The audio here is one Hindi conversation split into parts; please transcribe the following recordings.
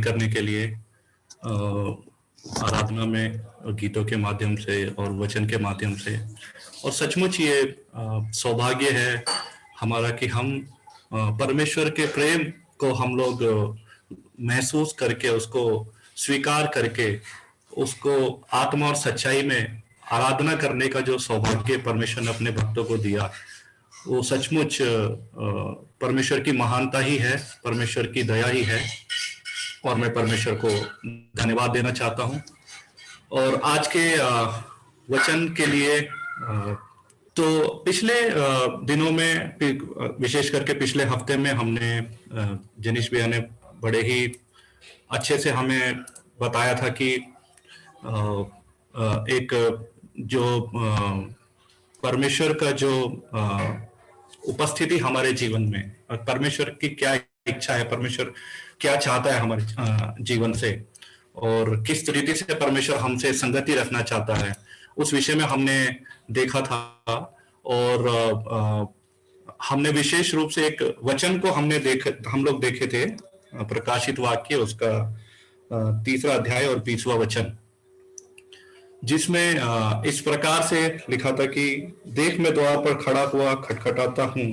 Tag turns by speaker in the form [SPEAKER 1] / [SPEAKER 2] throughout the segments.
[SPEAKER 1] करने के लिए आराधना में गीतों के माध्यम से और वचन के माध्यम से। और सचमुच ये सौभाग्य है हमारा कि हम परमेश्वर के प्रेम को हम लोग महसूस करके, उसको स्वीकार करके, उसको आत्मा और सच्चाई में आराधना करने का जो सौभाग्य परमेश्वर ने अपने भक्तों को दिया, वो सचमुच परमेश्वर की महानता ही है, परमेश्वर की दया ही है। और मैं परमेश्वर को धन्यवाद देना चाहता हूँ। और आज के वचन के लिए तो पिछले दिनों में, विशेष करके पिछले हफ्ते में, हमने जनीश भैया ने बड़े ही अच्छे से हमें बताया था कि एक जो परमेश्वर का जो उपस्थिति हमारे जीवन में, और परमेश्वर की क्या इच्छा है, परमेश्वर क्या चाहता है हमारे जीवन से, और किस रीति से परमेश्वर हमसे संगति रखना चाहता है, उस विषय में हमने देखा था। और हमने विशेष रूप से एक वचन को हम लोग देखे थे, प्रकाशित वाक्य, उसका 3 अध्याय और 20वां वचन, जिसमें इस प्रकार से लिखा था कि देख, मैं द्वार पर खड़ा हुआ खटखटाता हूं,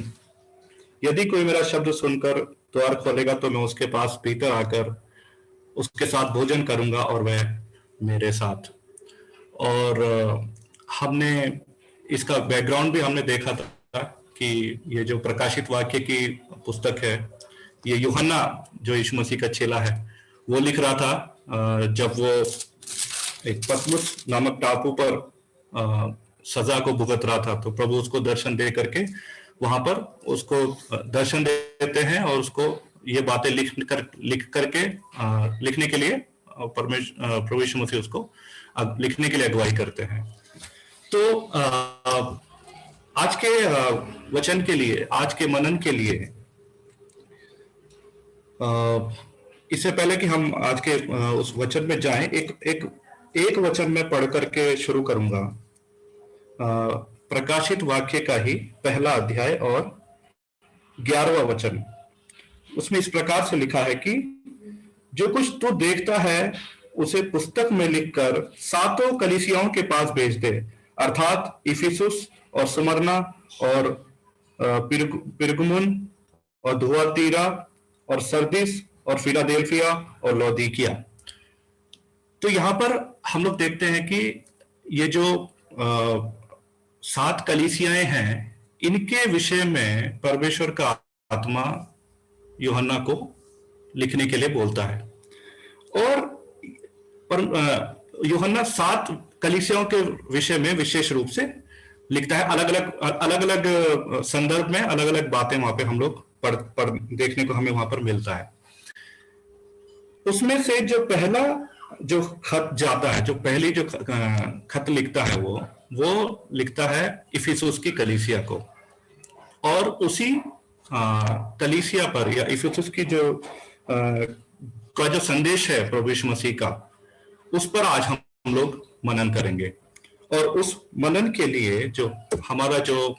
[SPEAKER 1] यदि कोई मेरा शब्द सुनकर द्वार खोलेगा तो मैं उसके पास भीतर आकर उसके साथ भोजन करूंगा और वह मेरे साथ। और हमने इसका बैकग्राउंड भी हमने देखा था कि ये जो प्रकाशित वाक्य की पुस्तक है, ये यूहन्ना जो यीशु मसीह का चेला है, वो लिख रहा था जब वो एक पतमुस नामक टापू पर सजा को भुगत रहा था। तो प्रभु उसको दर्शन दे करके वहां पर उसको दर्शन देते हैं और उसको ये बातें लिख करके लिखने के लिए प्रभु यीशु मसीह उसको लिखने के लिए अगुवाई करते हैं। तो आज के वचन के लिए, आज के मनन के लिए, इससे पहले कि हम आज के उस वचन में जाएं, एक वचन में पढ़ करके शुरू करूंगा, प्रकाशित वाक्य का ही 1 अध्याय और 11वां वचन। उसमें इस प्रकार से लिखा है कि जो कुछ तू देखता है उसे पुस्तक में लिखकर 7 कलीसियाओं के पास भेज दे, अर्थात इफिसुस और स्मुरना और पिरगमुन और धुआतीरा और सरदिस और फिलाडेल्फिया और लौदीकिया। तो यहां पर हम लोग देखते हैं कि ये जो 7 कलीसियाएं हैं, इनके विषय में परमेश्वर का आत्मा यूहन्ना को लिखने के लिए बोलता है। और यूहन्ना 7 कलीसियाओं के विषय में विशेष रूप से लिखता है। अलग अलग संदर्भ में अलग अलग बातें वहां पे हम लोग पढ़ देखने को हमें वहां पर मिलता है। उसमें से जो पहला जो खत जाता है, जो पहली जो खत लिखता है, वो लिखता है इफिसुस की कलीसिया को। और उसी कलीसिया पर, या इफिसुस की जो का जो संदेश है प्रभु यीशु मसीह का, उस पर आज हम लोग मनन करेंगे। और उस मनन के लिए जो हमारा जो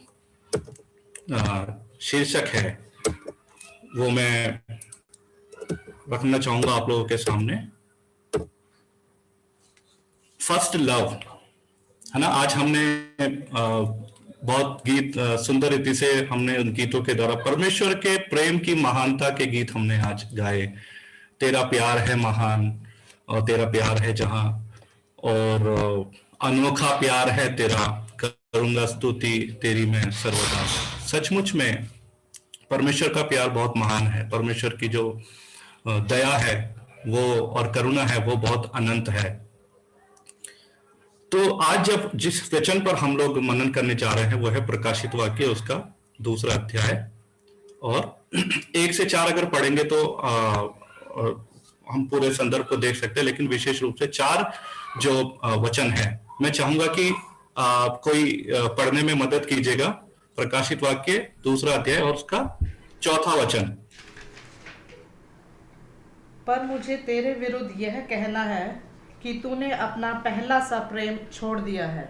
[SPEAKER 1] शीर्षक है, वो मैं रखना चाहूंगा आप लोगों के सामने, फर्स्ट लव, है ना। आज हमने बहुत गीत सुंदर रीति से हमने उन गीतों के द्वारा परमेश्वर के प्रेम की महानता के गीत हमने आज गाए। तेरा प्यार है महान और तेरा प्यार है जहां, और अनोखा प्यार है तेरा, करूंगा स्तुति तेरी मैं सर्वदा। सचमुच में परमेश्वर का प्यार बहुत महान है। परमेश्वर की जो दया है वो और करुणा है वो बहुत अनंत है। तो आज जब जिस वचन पर हम लोग मनन करने जा रहे हैं वो है प्रकाशित वाक्य, उसका 2 अध्याय, और 1 से 4 अगर पढ़ेंगे तो हम पूरे संदर्भ को देख सकते हैं, लेकिन विशेष रूप से 4 जो वचन है, मैं चाहूंगा कि कोई पढ़ने में मदद कीजिएगा। प्रकाशित वाक्य 2 अध्याय और उसका 4था वचन।
[SPEAKER 2] पर मुझे तेरे विरुद्ध यह कहना है कि तूने अपना पहला सा प्रेम छोड़ दिया है।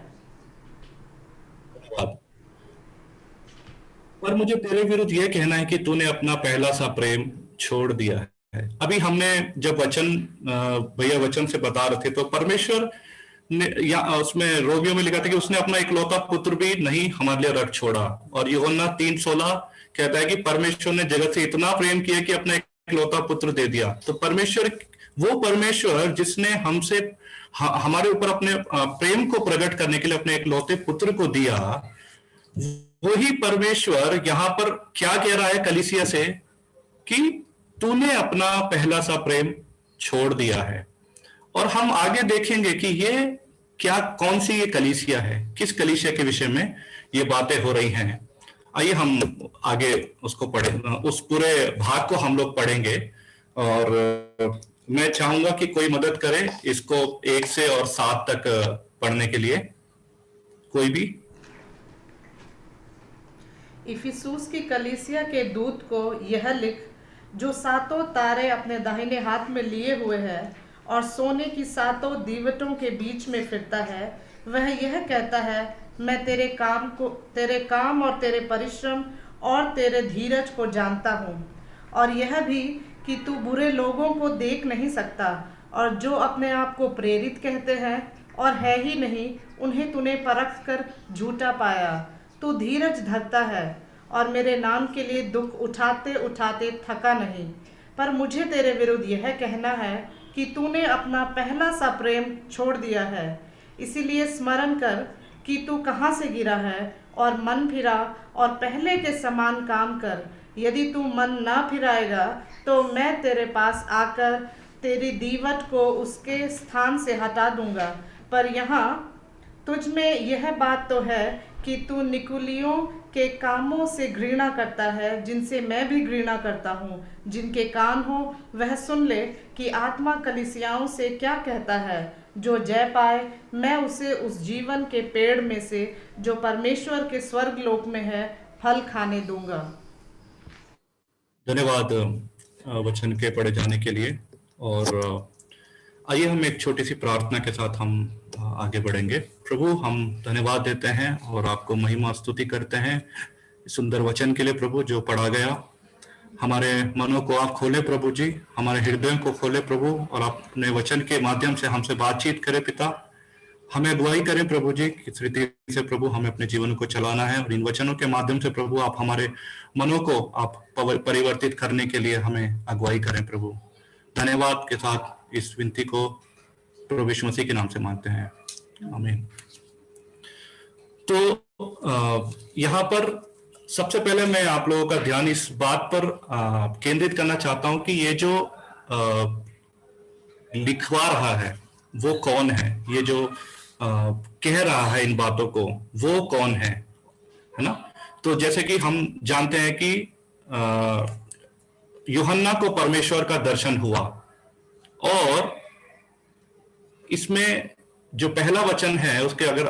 [SPEAKER 1] पर मुझे तेरे विरुद्ध यह कहना है कि तूने अपना पहला सा प्रेम छोड़ दिया है। अभी हमने जब वचन भैया वचन से बता रहे थे तो परमेश्वर ने या उसमें रोमियो में लिखा था कि उसने अपना इकलौता पुत्र भी नहीं हमारे लिए रख छोड़ा। और यूहन्ना 3:16 कहता है कि परमेश्वर ने जगत से इतना प्रेम किया कि अपना इकलौता पुत्र दे दिया। तो परमेश्वर, वो परमेश्वर जिसने हमसे हमारे ऊपर अपने प्रेम को प्रकट करने के लिए अपने इकलौते पुत्र को दिया, वही परमेश्वर यहां पर क्या कह रहा है कलीसिया से कि तूने अपना पहला सा प्रेम छोड़ दिया है। और हम आगे देखेंगे कि ये क्या, कौन सी ये कलीसिया है, किस कलीसिया के विषय में ये बातें हो रही हैं। आइए हम आगे उसको पढ़े, उस पूरे भाग को हम लोग पढ़ेंगे। और मैं चाहूंगा कि कोई मदद करे इसको 1 से और 7 तक पढ़ने के लिए, कोई भी।
[SPEAKER 2] इफिसुस की कलीसिया के दूत को यह लिख, जो सातों तारे अपने दाहिने हाथ में लिए हुए है और सोने की सातों दीवटों के बीच में फिरता है, वह यह कहता है, मैं तेरे काम और तेरे परिश्रम और तेरे धीरज को जानता हूँ, और यह भी कि तू बुरे लोगों को देख नहीं सकता, और जो अपने आप को प्रेरित कहते हैं और है ही नहीं, उन्हें तूने परख कर झूठा पाया। तू धीरज धरता है और मेरे नाम के लिए दुख उठाते उठाते थका नहीं। पर मुझे तेरे विरुद्ध यह कहना है कि तूने अपना पहला सा प्रेम छोड़ दिया है। इसीलिए स्मरण कर कि तू कहाँ से गिरा है और मन फिरा और पहले के समान काम कर। यदि तू मन ना फिराएगा तो मैं तेरे पास आकर तेरी दीवट को उसके स्थान से हटा दूंगा। पर यहाँ तुझ में यह बात तो है कि तू निकुलियों के कामों से घृणा करता है, जिनसे मैं भी घृणा करता हूँ। जिनके कान हो वह सुन ले कि आत्मा कलीसियाओं से क्या कहता है। जो जय पाए, मैं उसे उस जीवन के पेड़ में से जो परमेश्वर के स्वर्ग लोक में है फल खाने दूंगा।
[SPEAKER 1] धन्यवाद वचन के पढ़े जाने के लिए। और आइए हम एक छोटी सी प्रार्थना के साथ हम आगे बढ़ेंगे। प्रभु, हम धन्यवाद देते हैं और आपको महिमा स्तुति करते हैं इस सुंदर वचन के लिए प्रभु, जो पढ़ा गया। हमारे मनों को आप खोले प्रभु जी, हमारे हृदयों को खोले प्रभु, और अपने वचन के माध्यम से हमसे बातचीत करें पिता। हमें अगुवाई करें प्रभु जी, किस रीति से प्रभु हमें अपने जीवन को चलाना है। और इन वचनों के माध्यम से प्रभु आप हमारे मनों को आप परिवर्तित करने के लिए हमें अगुवाई करें प्रभु। धन्यवाद के साथ इस विनती को प्रभु यीशु मसीह के नाम से मांगते हैं, आमीन। तो यहाँ पर सबसे पहले मैं आप लोगों का ध्यान इस बात पर केंद्रित करना चाहता हूं कि ये जो लिखवा रहा है वो कौन है, ये जो कह रहा है इन बातों को वो कौन है ना। तो जैसे कि हम जानते हैं कि यूहन्ना को परमेश्वर का दर्शन हुआ, और इसमें जो पहला वचन है उसके अगर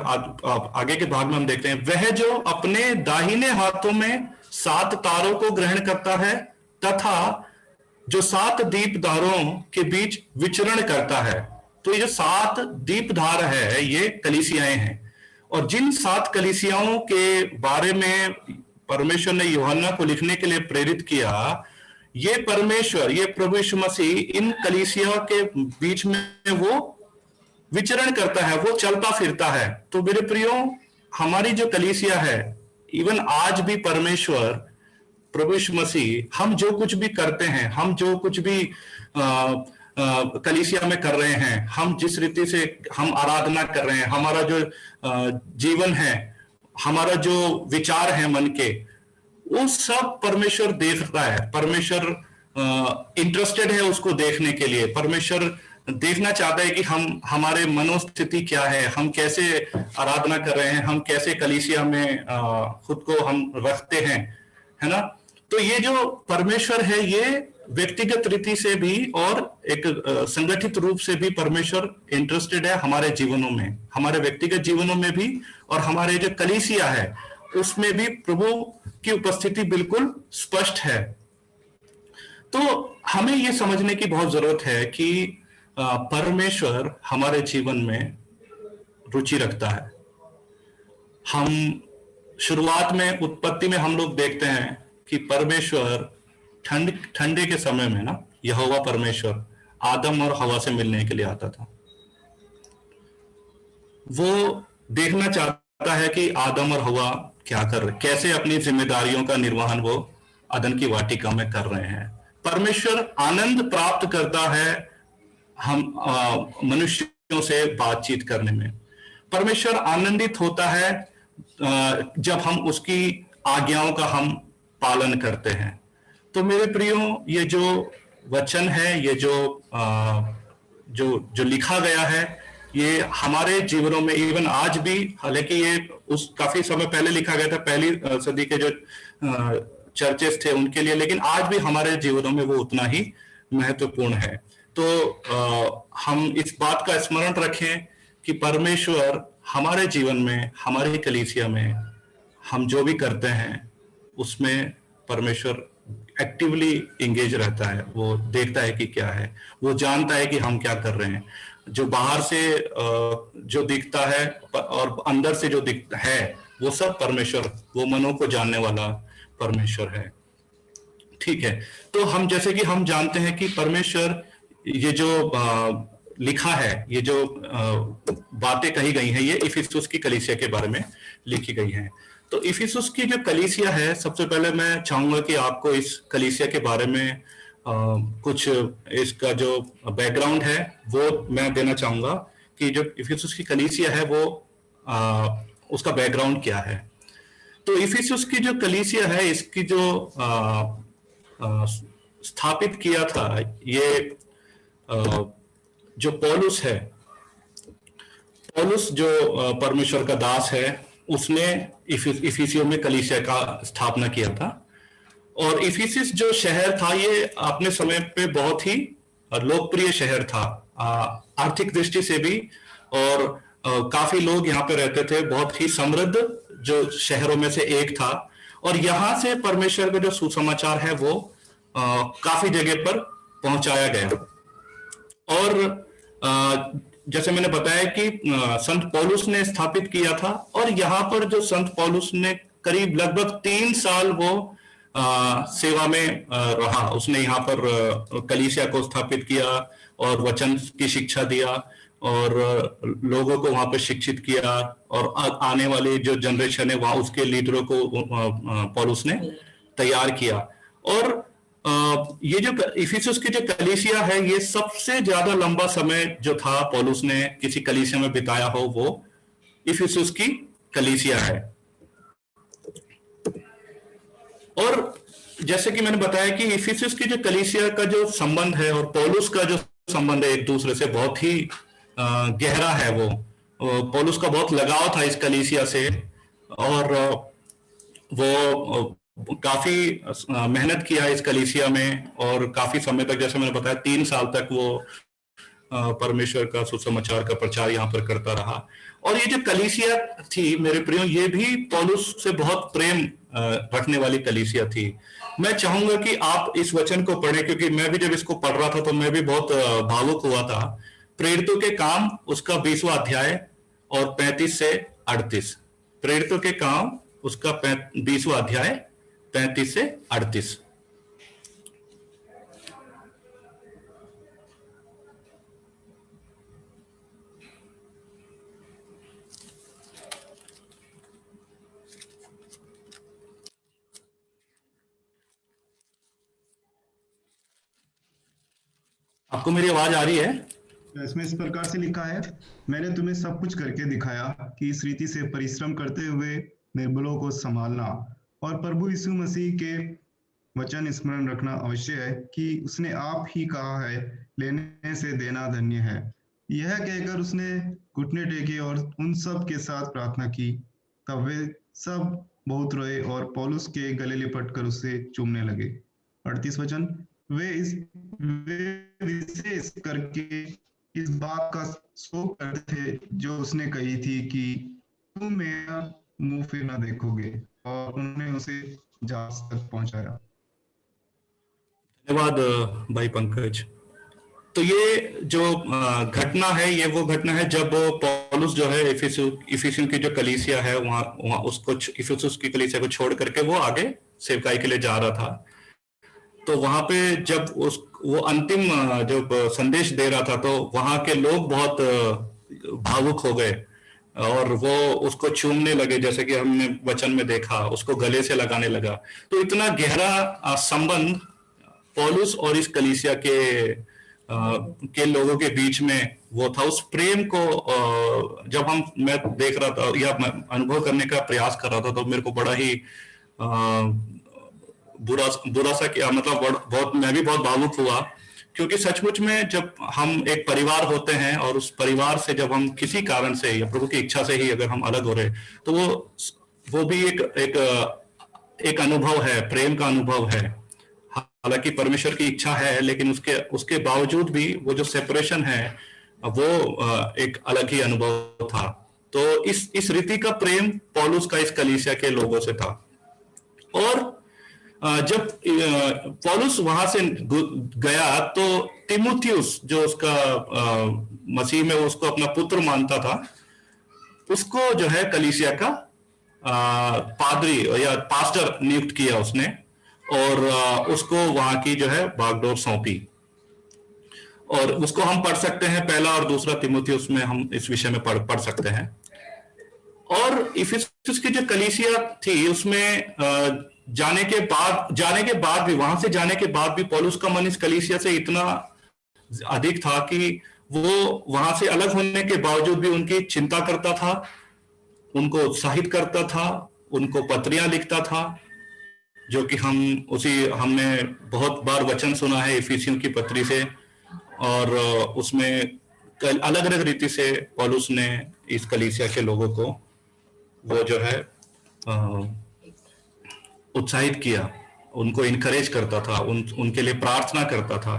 [SPEAKER 1] आगे के भाग में हम देखते हैं, वह जो अपने दाहिने हाथों में 7 तारों को ग्रहण करता है तथा जो 7 दीपधारों के बीच विचरण करता है। तो ये जो 7 दीपधार है ये कलीसियाएं हैं, और जिन 7 कलीसियाओं के बारे में परमेश्वर ने यूहन्ना को लिखने के लिए प्रेरित किया, ये परमेश्वर, ये प्रभु यीशु मसीह इन कलीसियाओं के बीच में वो विचरण करता है, वो चलता फिरता है। तो मेरे प्रियो, हमारी जो कलीसिया है, इवन आज भी परमेश्वर प्रभु यीशु मसीह, हम जो कुछ भी करते हैं, हम जो कुछ भी कलीसिया में कर रहे हैं, हम जिस रीति से हम आराधना कर रहे हैं, हमारा जो जीवन है, हमारा जो विचार है मन के, वो सब परमेश्वर देखता है। परमेश्वर इंटरेस्टेड है उसको देखने के लिए। परमेश्वर देखना चाहता है कि हम, हमारे मनोस्थिति क्या है, हम कैसे आराधना कर रहे हैं, हम कैसे कलीसिया में खुद को हम रखते हैं, है ना। तो ये जो परमेश्वर है ये व्यक्तिगत रीति से भी और एक संगठित रूप से भी परमेश्वर इंटरेस्टेड है हमारे जीवनों में, हमारे व्यक्तिगत जीवनों में भी, और हमारे जो कलीसिया है उसमें भी प्रभु की उपस्थिति बिल्कुल स्पष्ट है। तो हमें ये समझने की बहुत जरूरत है कि परमेश्वर हमारे जीवन में रुचि रखता है। हम शुरुआत में, उत्पत्ति में हम लोग देखते हैं कि परमेश्वर ठंडे के समय में ना, यहोवा परमेश्वर आदम और हवा से मिलने के लिए आता था। वो देखना चाहता है कि आदम और हवा क्या कर रहे, कैसे अपनी जिम्मेदारियों का निर्वहन वो अदन की वाटिका में कर रहे हैं। परमेश्वर आनंद प्राप्त करता है हम मनुष्यों से बातचीत करने में। परमेश्वर आनंदित होता है जब हम उसकी आज्ञाओं का हम पालन करते हैं। तो मेरे प्रियो, ये जो वचन है, ये जो लिखा गया है, ये हमारे जीवनों में इवन आज भी, हालांकि ये उस काफी समय पहले लिखा गया था, पहली सदी के जो चर्चेस थे उनके लिए, लेकिन आज भी हमारे जीवनों में वो उतना ही महत्वपूर्ण है। तो हम इस बात का स्मरण रखें कि परमेश्वर हमारे जीवन में, हमारी कलीसिया में हम जो भी करते हैं उसमें परमेश्वर एक्टिवली इंगेज रहता है। वो देखता है कि क्या है, वो जानता है कि हम क्या कर रहे हैं। जो बाहर से जो दिखता है और अंदर से जो दिखता है, वो सब परमेश्वर, वो मनों को जानने वाला परमेश्वर है। ठीक है, तो हम जैसे कि हम जानते हैं कि परमेश्वर, ये जो लिखा है, ये जो बातें कही गई हैं, ये इफिसुस की कलीसिया के बारे में लिखी गई हैं। तो इफिसुस की जो कलीसिया है, सबसे पहले मैं चाहूंगा कि आपको इस कलीसिया के बारे में कुछ इसका जो बैकग्राउंड है वो मैं देना चाहूंगा कि जो इफिसुस की कलीसिया है वो उसका बैकग्राउंड क्या है। तो इफिसुस की जो कलीसिया है, इसकी जो स्थापित किया था, ये जो पौलुस है, पौलुस जो परमेश्वर का दास है, उसने इफिसियों में कलीसिया का स्थापना किया था। और इफिसिस जो शहर था, ये अपने समय पे बहुत ही लोकप्रिय शहर था, आर्थिक दृष्टि से भी, और काफी लोग यहाँ पे रहते थे। बहुत ही समृद्ध जो शहरों में से एक था, और यहाँ से परमेश्वर का जो सुसमाचार है वो काफी जगह पर पहुंचाया गया। और जैसे मैंने बताया कि संत पौलुस ने स्थापित किया था, और यहाँ पर जो संत पौलुस ने करीब लगभग 3 साल वो सेवा में रहा। उसने यहाँ पर कलीसिया को स्थापित किया और वचन की शिक्षा दिया और लोगों को वहां पर शिक्षित किया, और आने वाली जो जनरेशन है वहां उसके लीडरों को पौलुस ने तैयार किया। और ये जो इफिसुस की जो कलीसिया है, ये सबसे ज्यादा लंबा समय जो था पौलुस ने किसी कलीसिया में बिताया हो, वो इफिसुस की कलीसिया है। और जैसे कि मैंने बताया कि इफिसुस की जो कलीसिया का जो संबंध है और पौलुस का जो संबंध है एक दूसरे से बहुत ही गहरा है। वो पौलुस का बहुत लगाव था इस कलीसिया से, और वो काफी मेहनत किया इस कलीसिया में, और काफी समय तक, जैसे मैंने बताया, 3 साल तक वो परमेश्वर का सुसमाचार का प्रचार यहाँ पर करता रहा। और ये जो कलीसिया थी मेरे प्रियो, ये भी पौलुस से बहुत प्रेम रखने वाली कलीसिया थी। मैं चाहूंगा कि आप इस वचन को पढ़ें, क्योंकि मैं भी जब इसको पढ़ रहा था तो मैं भी बहुत भावुक हुआ था। प्रेरितों के काम उसका 20वां अध्याय और 35 से 38। प्रेरितों के काम उसका 20वां अध्याय 35 से 38। आपको मेरी आवाज आ रही है?
[SPEAKER 3] इसमें इस प्रकार से लिखा है, मैंने तुम्हें सब कुछ करके दिखाया कि इस रीति से परिश्रम करते हुए निर्बलों को संभालना और प्रभु यीशु मसीह के वचन स्मरण रखना अवश्य है कि उसने आप ही कहा है, लेने से देना धन्य है। यह कहकर उसने घुटने टेके और उन सब के साथ प्रार्थना की। तब वे सब बहुत रोए और पौलुस के गले लिपट कर उसे चूमने लगे। 38 वचन, वे विशेष करके इस बात का शोक करते थे जो उसने कही थी कि तुम मेरा मुंह फिर ना देखोगे, और उन्होंने उसे जहाज तक पहुंचाया।
[SPEAKER 1] धन्यवाद भाई पंकज। तो ये जो घटना है, ये वो घटना है जब पौलुस जो है इफिसियों की जो कलीसिया है वहां उसको, इफिसुस की कलीसिया को छोड़ करके वो आगे सेवकाई के लिए जा रहा था। तो वहां पे जब वो अंतिम जब संदेश दे रहा था, तो वहां के लोग बहुत भावुक हो गए और वो उसको चूमने लगे, जैसे कि हमने वचन में देखा, उसको गले से लगाने लगा। तो इतना गहरा संबंध पौलुस और इस कलीसिया के लोगों के बीच में वो था। उस प्रेम को जब मैं देख रहा था या मैं अनुभव करने का प्रयास कर रहा था, तो मेरे को बड़ा ही बुरा सा किया, मतलब बहुत मैं भी बहुत भावुक हुआ, क्योंकि सचमुच में जब हम एक परिवार होते हैं और उस परिवार से जब हम किसी कारण से या प्रभु की इच्छा से ही अगर हम अलग हो रहे, तो वो भी एक अनुभव है, प्रेम का अनुभव है। हालांकि परमेश्वर की इच्छा है, लेकिन उसके बावजूद भी वो जो सेपरेशन है वो एक अलग ही अनुभव था। तो इस रीति का प्रेम पौलुस का इस कलीसिया के लोगों से था। और जब पौलुस वहां से गया, तो तिमुथियुस जो उसका मसीह में उसको अपना पुत्र मानता था, उसको जो है कलीसिया का पादरी या पास्टर नियुक्त किया उसने, और उसको वहां की जो है बागडोर सौंपी। और उसको हम पढ़ सकते हैं, पहला और दूसरा तिमुथियुस में हम इस विषय में पढ़ सकते हैं। और इफिसुस की जो कलीसिया थी, उसमें जाने के बाद भी, वहां से जाने के बाद भी पौलुस का मन इस कलीसिया से इतना अधिक था कि वो वहां से अलग होने के बावजूद भी उनकी चिंता करता था, उनको उत्साहित करता था, उनको पत्रियां लिखता था, जो कि हमने बहुत बार वचन सुना है इफिसियों की पत्री से। और उसमें अलग अलग रीति से पौलुस ने इस कलीसिया के लोगों को वो जो है उत्साहित किया, उनको इनकरेज करता था, उनके लिए प्रार्थना करता था।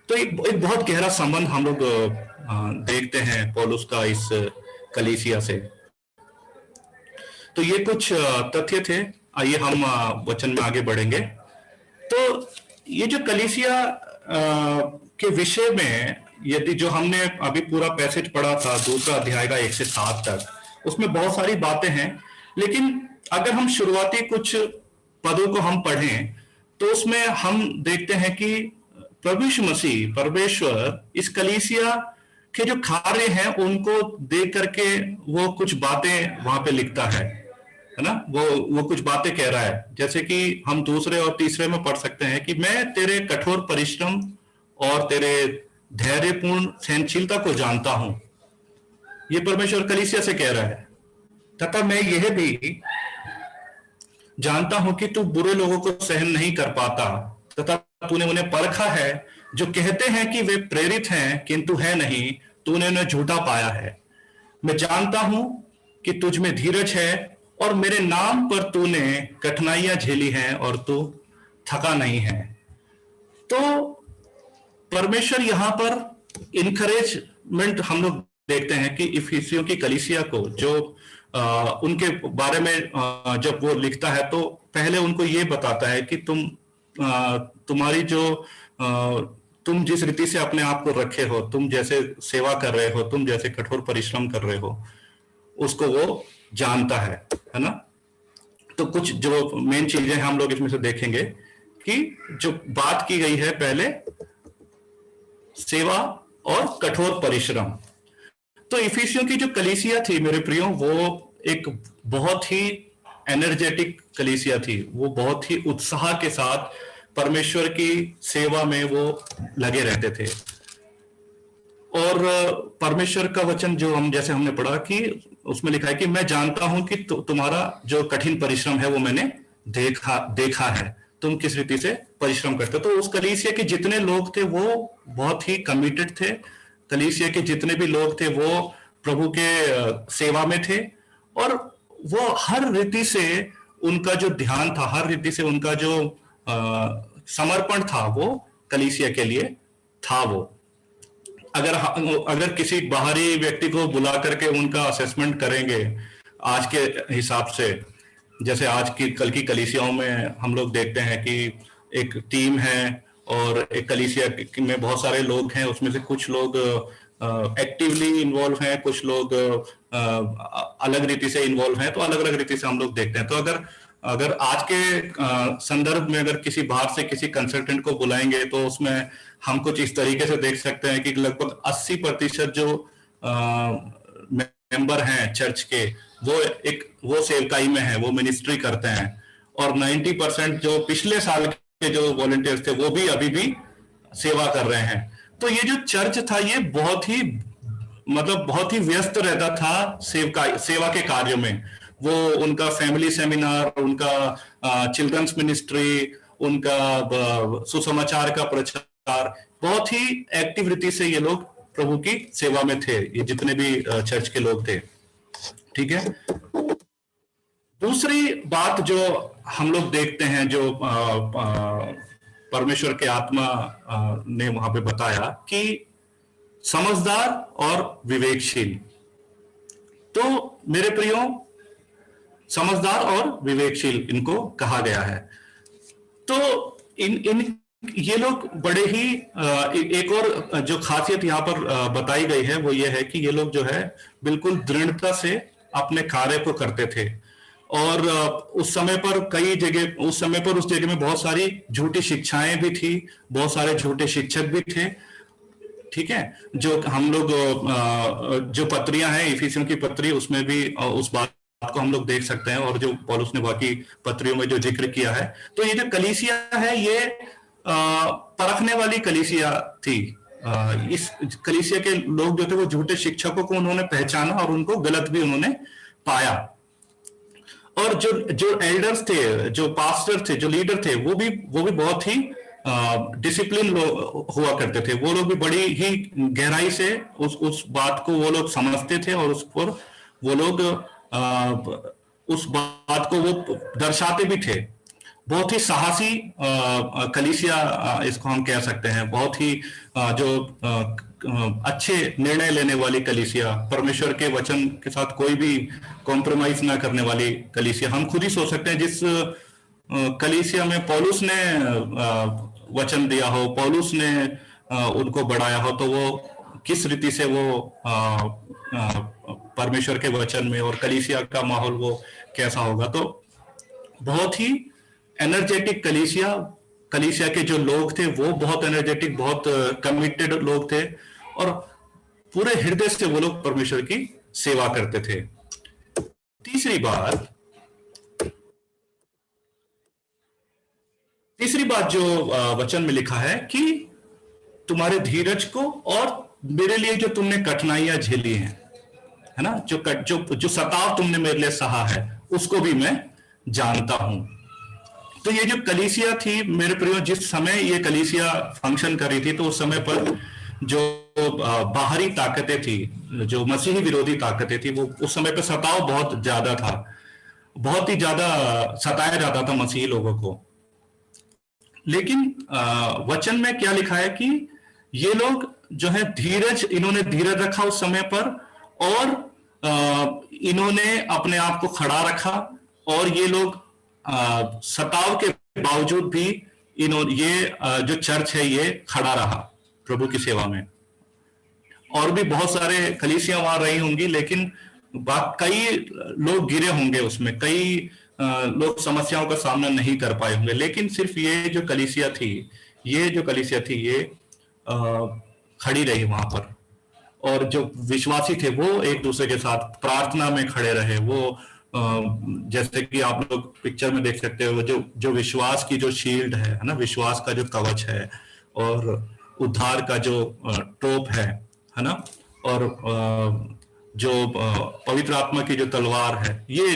[SPEAKER 1] तो एक बहुत गहरा संबंध हम लोग देखते हैं पौलुस का इस कलीसिया से। तो ये कुछ तथ्य थे। आइए हम वचन में आगे बढ़ेंगे। तो ये जो कलीसिया के विषय में, यदि जो हमने अभी पूरा पैसेज पढ़ा था, दूसरा अध्याय का 1 से 7 तक, उसमें बहुत सारी बातें हैं। लेकिन अगर हम शुरुआती कुछ पदों को हम पढ़ें, तो उसमें हम देखते हैं कि प्रभु यीशु मसीह, परमेश्वर, इस कलीसिया के जो कार्य हैं उनको देख करके वो कुछ बातें वहां पे लिखता है ना। वो कुछ बातें कह रहा है, जैसे कि हम दूसरे और तीसरे में पढ़ सकते हैं कि मैं तेरे कठोर परिश्रम और तेरे धैर्यपूर्ण सहनशीलता को जानता हूं। ये परमेश्वर कलीसिया से कह रहा है। तथा मैं यह भी जानता हूं कि तू बुरे लोगों को सहन नहीं कर पाता, तथा तूने उन्हें परखा है जो कहते हैं कि वे प्रेरित हैं, किंतु है नहीं, तूने उन्हें झूठा पाया है। मैं जानता हूं कि तुझ में धीरज है और मेरे नाम पर तूने कठिनाइयां झेली हैं और तू थका नहीं है। तो परमेश्वर यहां पर इनकरेजमेंट हम लोग देखते हैं कि इफिसियों की कलीसिया को, जो उनके बारे में जब वो लिखता है, तो पहले उनको ये बताता है कि तुम्हारी जो तुम जिस रीति से अपने आप को रखे हो, तुम जैसे सेवा कर रहे हो, तुम जैसे कठोर परिश्रम कर रहे हो, उसको वो जानता है ना। तो कुछ जो मेन चीजें हम लोग इसमें से देखेंगे कि जो बात की गई है, पहले सेवा और कठोर परिश्रम। तो इफिसियों की जो कलीसिया थी मेरे प्रियो, वो एक बहुत ही एनर्जेटिक कलीसिया थी। वो बहुत ही उत्साह के साथ परमेश्वर की सेवा में वो लगे रहते थे। और परमेश्वर का वचन जो जैसे हमने पढ़ा कि उसमें लिखा है कि मैं जानता हूं कि तुम्हारा जो कठिन परिश्रम है वो मैंने देखा है, तुम किस रीति से परिश्रम करते हो। तो उस कलीसिया के जितने लोग थे वो बहुत ही कमिटेड थे। कलीसिया के जितने भी लोग थे वो प्रभु के सेवा में थे, और वो हर रीति से उनका जो ध्यान था, हर रीति से उनका जो समर्पण था, वो कलीसिया के लिए था। वो अगर किसी बाहरी व्यक्ति को बुला करके उनका असेसमेंट करेंगे आज के हिसाब से, जैसे कल की कलीसियाओं में हम लोग देखते हैं कि एक टीम है और एक कलीसिया में बहुत सारे लोग हैं, उसमें से कुछ लोग एक्टिवली इन्वॉल्व हैं, कुछ लोग अलग रीति से इन्वॉल्व हैं, तो अलग अलग रीति से हम लोग देखते हैं। तो अगर अगर आज के संदर्भ में अगर किसी बाहर से किसी कंसल्टेंट को बुलाएंगे तो उसमें हम कुछ इस तरीके से देख सकते हैं कि लगभग 80% जो मेंबर हैं चर्च के, वो सेवकाई में है, वो मिनिस्ट्री करते हैं, और 90% जो पिछले साल के जो वॉलंटियर्स थे वो भी अभी भी सेवा कर रहे हैं। तो ये जो चर्च था ये बहुत ही व्यस्त रहता था सेवा के कार्यों में। वो उनका फैमिली सेमिनार, उनका चिल्ड्रंस मिनिस्ट्री, उनका सुसमाचार का प्रचार, बहुत ही एक्टिविटी से ये लोग प्रभु की सेवा में थे, ये जितने भी चर्च के लोग थे। ठीक है। दूसरी बात जो हम लोग देखते हैं, जो परमेश्वर के आत्मा ने वहां पे बताया कि समझदार और विवेकशील। तो मेरे प्रियो, समझदार और विवेकशील इनको कहा गया है। तो ये लोग बड़े ही एक और जो खासियत यहाँ पर बताई गई है वो ये है कि ये लोग जो है बिल्कुल दृढ़ता से अपने कार्य को करते थे। और उस समय पर उस जगह में बहुत सारी झूठी शिक्षाएं भी थी, बहुत सारे झूठे शिक्षक भी थे। ठीक है। जो हम लोग जो पत्रियां हैं, इफिसियों की पत्री, उसमें भी उस बात को हम लोग देख सकते हैं, और जो पौलुस ने बाकी पत्रियों में जो जिक्र किया है। तो ये जो कलीसिया है ये परखने वाली कलीसिया थी। इस कलीसिया के लोग जो थे वो झूठे शिक्षकों को उन्होंने पहचाना और उनको गलत भी उन्होंने पाया। और जो एल्डर्स थे, जो पास्टर थे, जो लीडर थे, वो भी बहुत ही डिसिप्लिन लोग हुआ करते थे। वो लोग भी बड़ी ही गहराई से उस बात को वो लोग समझते थे, और उस पर वो लोग उस बात को वो दर्शाते भी थे। बहुत ही साहसी कलीसिया इसको हम कह सकते हैं। बहुत ही जो अच्छे निर्णय लेने वाली कलीसिया, परमेश्वर के वचन के साथ कोई भी कॉम्प्रोमाइज ना करने वाली कलीसिया। हम खुद ही सोच सकते हैं जिस कलीसिया में पौलुस ने वचन दिया हो, पौलुस ने उनको बढ़ाया हो, तो वो किस रीति से वो परमेश्वर के वचन में और कलीसिया का माहौल वो कैसा होगा। तो बहुत ही एनर्जेटिक कलीसिया के जो लोग थे वो बहुत एनर्जेटिक, बहुत कमिटेड लोग थे, और पूरे हृदय से वो लोग परमेश्वर की सेवा करते थे। तीसरी बात जो वचन में लिखा है कि तुम्हारे धीरज को और मेरे लिए जो तुमने कठिनाइयां झेली हैं, है ना, जो सताव तुमने मेरे लिए सहा है, उसको भी मैं जानता हूं। तो ये जो कलीसिया थी मेरे प्रियो, जिस समय ये कलीसिया फंक्शन कर रही थी, तो उस समय पर जो बाहरी ताकतें थी, जो मसीही विरोधी ताकतें थी, वो उस समय पर सताव बहुत ज्यादा था, बहुत ही ज्यादा सताया जाता था मसीही लोगों को। लेकिन वचन में क्या लिखा है कि ये लोग जो है इन्होंने धीरज रखा उस समय पर, और इन्होंने अपने आप को खड़ा रखा, और ये लोग सताव के बावजूद भी जो चर्च है ये खड़ा रहा प्रभु की सेवा में। और भी बहुत सारे कलीसियां वहां रही होंगी, लेकिन कई लोग गिरे होंगे उसमें, कई लोग समस्याओं का सामना नहीं कर पाए होंगे, लेकिन सिर्फ ये जो कलीसिया थी ये खड़ी रही वहां पर। और जो विश्वासी थे वो एक दूसरे के साथ प्रार्थना में खड़े रहे। वो जैसे कि आप लोग पिक्चर में देख सकते हो, जो विश्वास की जो शील्ड है ना, विश्वास का जो कवच है, और उद्धार का जो टोप है ना, और जो पवित्र आत्मा की जो तलवार है, ये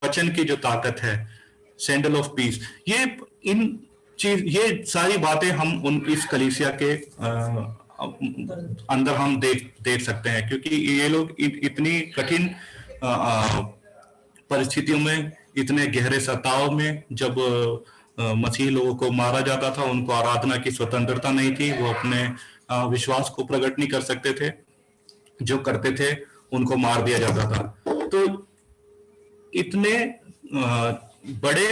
[SPEAKER 1] वचन की जो ताकत है, सैंडल ऑफ पीस, ये सारी बातें हम इस कलीसिया के अंदर हम देख सकते हैं। क्योंकि ये लोग इतनी कठिन परिस्थितियों में, इतने गहरे सताव में, जब मसीही लोगों को मारा जाता था, उनको आराधना की स्वतंत्रता नहीं थी, वो अपने विश्वास को प्रकट नहीं कर सकते थे, जो करते थे उनको मार दिया जाता था। तो इतने बड़े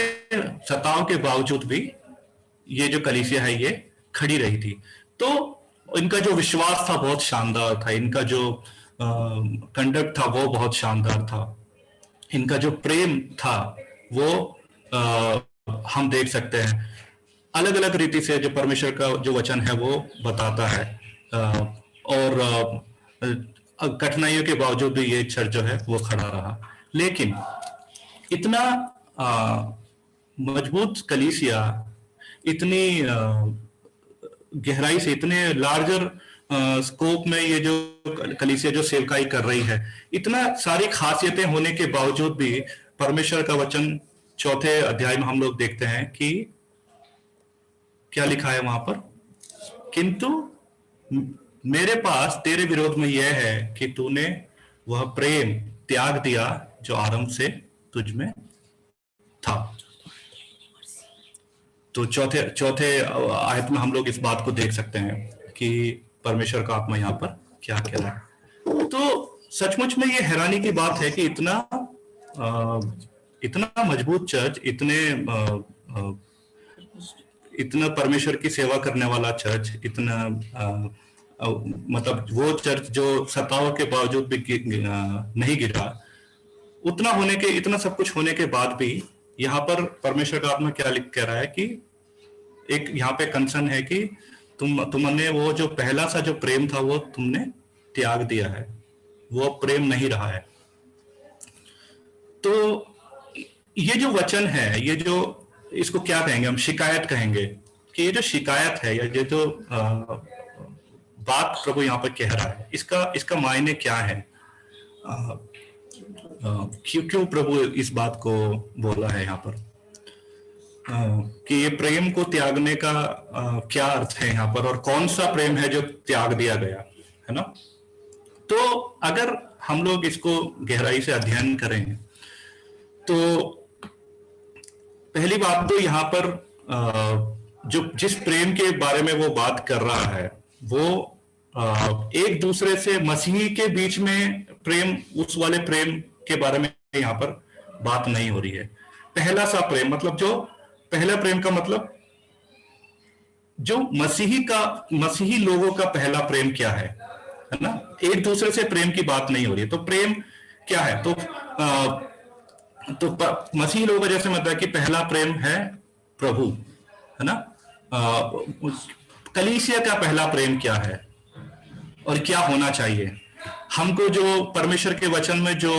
[SPEAKER 1] सताव के बावजूद भी ये जो कलीसिया है ये खड़ी रही थी। तो इनका जो विश्वास था बहुत शानदार था, इनका जो कंडक्ट था वो बहुत शानदार था, इनका जो प्रेम था वो हम देख सकते हैं। अलग अलग रीति से जो परमेश्वर का जो वचन है वो बताता है, और कठिनाइयों के बावजूद भी ये चर्च जो है वो खड़ा रहा। लेकिन इतना मजबूत कलीसिया, इतनी गहराई से, इतने लार्जर स्कोप में ये जो कलीसिया जो सेवकाई कर रही है, इतना सारी खासियतें होने के बावजूद भी परमेश्वर का वचन 4 अध्याय में हम लोग देखते हैं कि क्या लिखा है वहां पर, किंतु मेरे पास तेरे विरोध में यह है कि तूने वह प्रेम त्याग दिया जो आरंभ से तुझ में था। तो चौथे आयत में हम लोग इस बात को देख सकते हैं कि परमेश्वर का आत्मा यहाँ पर क्या कह रहा है। तो सचमुच में ये हैरानी की बात है कि इतना मजबूत चर्च, इतना परमेश्वर की सेवा करने वाला चर्च, इतना मतलब वो चर्च जो सताव के बावजूद भी नहीं गिरा, इतना सब कुछ होने के बाद भी यहाँ पर परमेश्वर का आत्मा क्या कह रहा है कि एक यहाँ पे कंसर्न है कि तुमने वो जो पहला सा जो प्रेम था वो तुमने त्याग दिया है, वो प्रेम नहीं रहा है। तो ये जो वचन है, ये जो इसको क्या कहेंगे हम, शिकायत कहेंगे कि ये जो शिकायत है या ये जो बात प्रभु यहाँ पर कह रहा है, इसका मायने क्या है, क्यों प्रभु इस बात को बोला है यहाँ पर, कि ये प्रेम को त्यागने का क्या अर्थ है यहाँ पर, और कौन सा प्रेम है जो त्याग दिया गया है ना। तो अगर हम लोग इसको गहराई से अध्ययन करें तो पहली बात तो यहाँ पर जो जिस प्रेम के बारे में वो बात कर रहा है वो एक दूसरे से मसीही के बीच में प्रेम, उस वाले प्रेम के बारे में यहाँ पर बात नहीं हो रही है। पहला सा प्रेम मतलब जो पहला प्रेम का मतलब जो मसीही लोगों का पहला प्रेम क्या है ना, एक दूसरे से प्रेम की बात नहीं हो रही है। तो प्रेम क्या है, तो मसीही लोगों का जैसे मतलब है कि पहला प्रेम है प्रभु, है ना। कलीसिया का पहला प्रेम क्या है और क्या होना चाहिए, हमको जो परमेश्वर के वचन में जो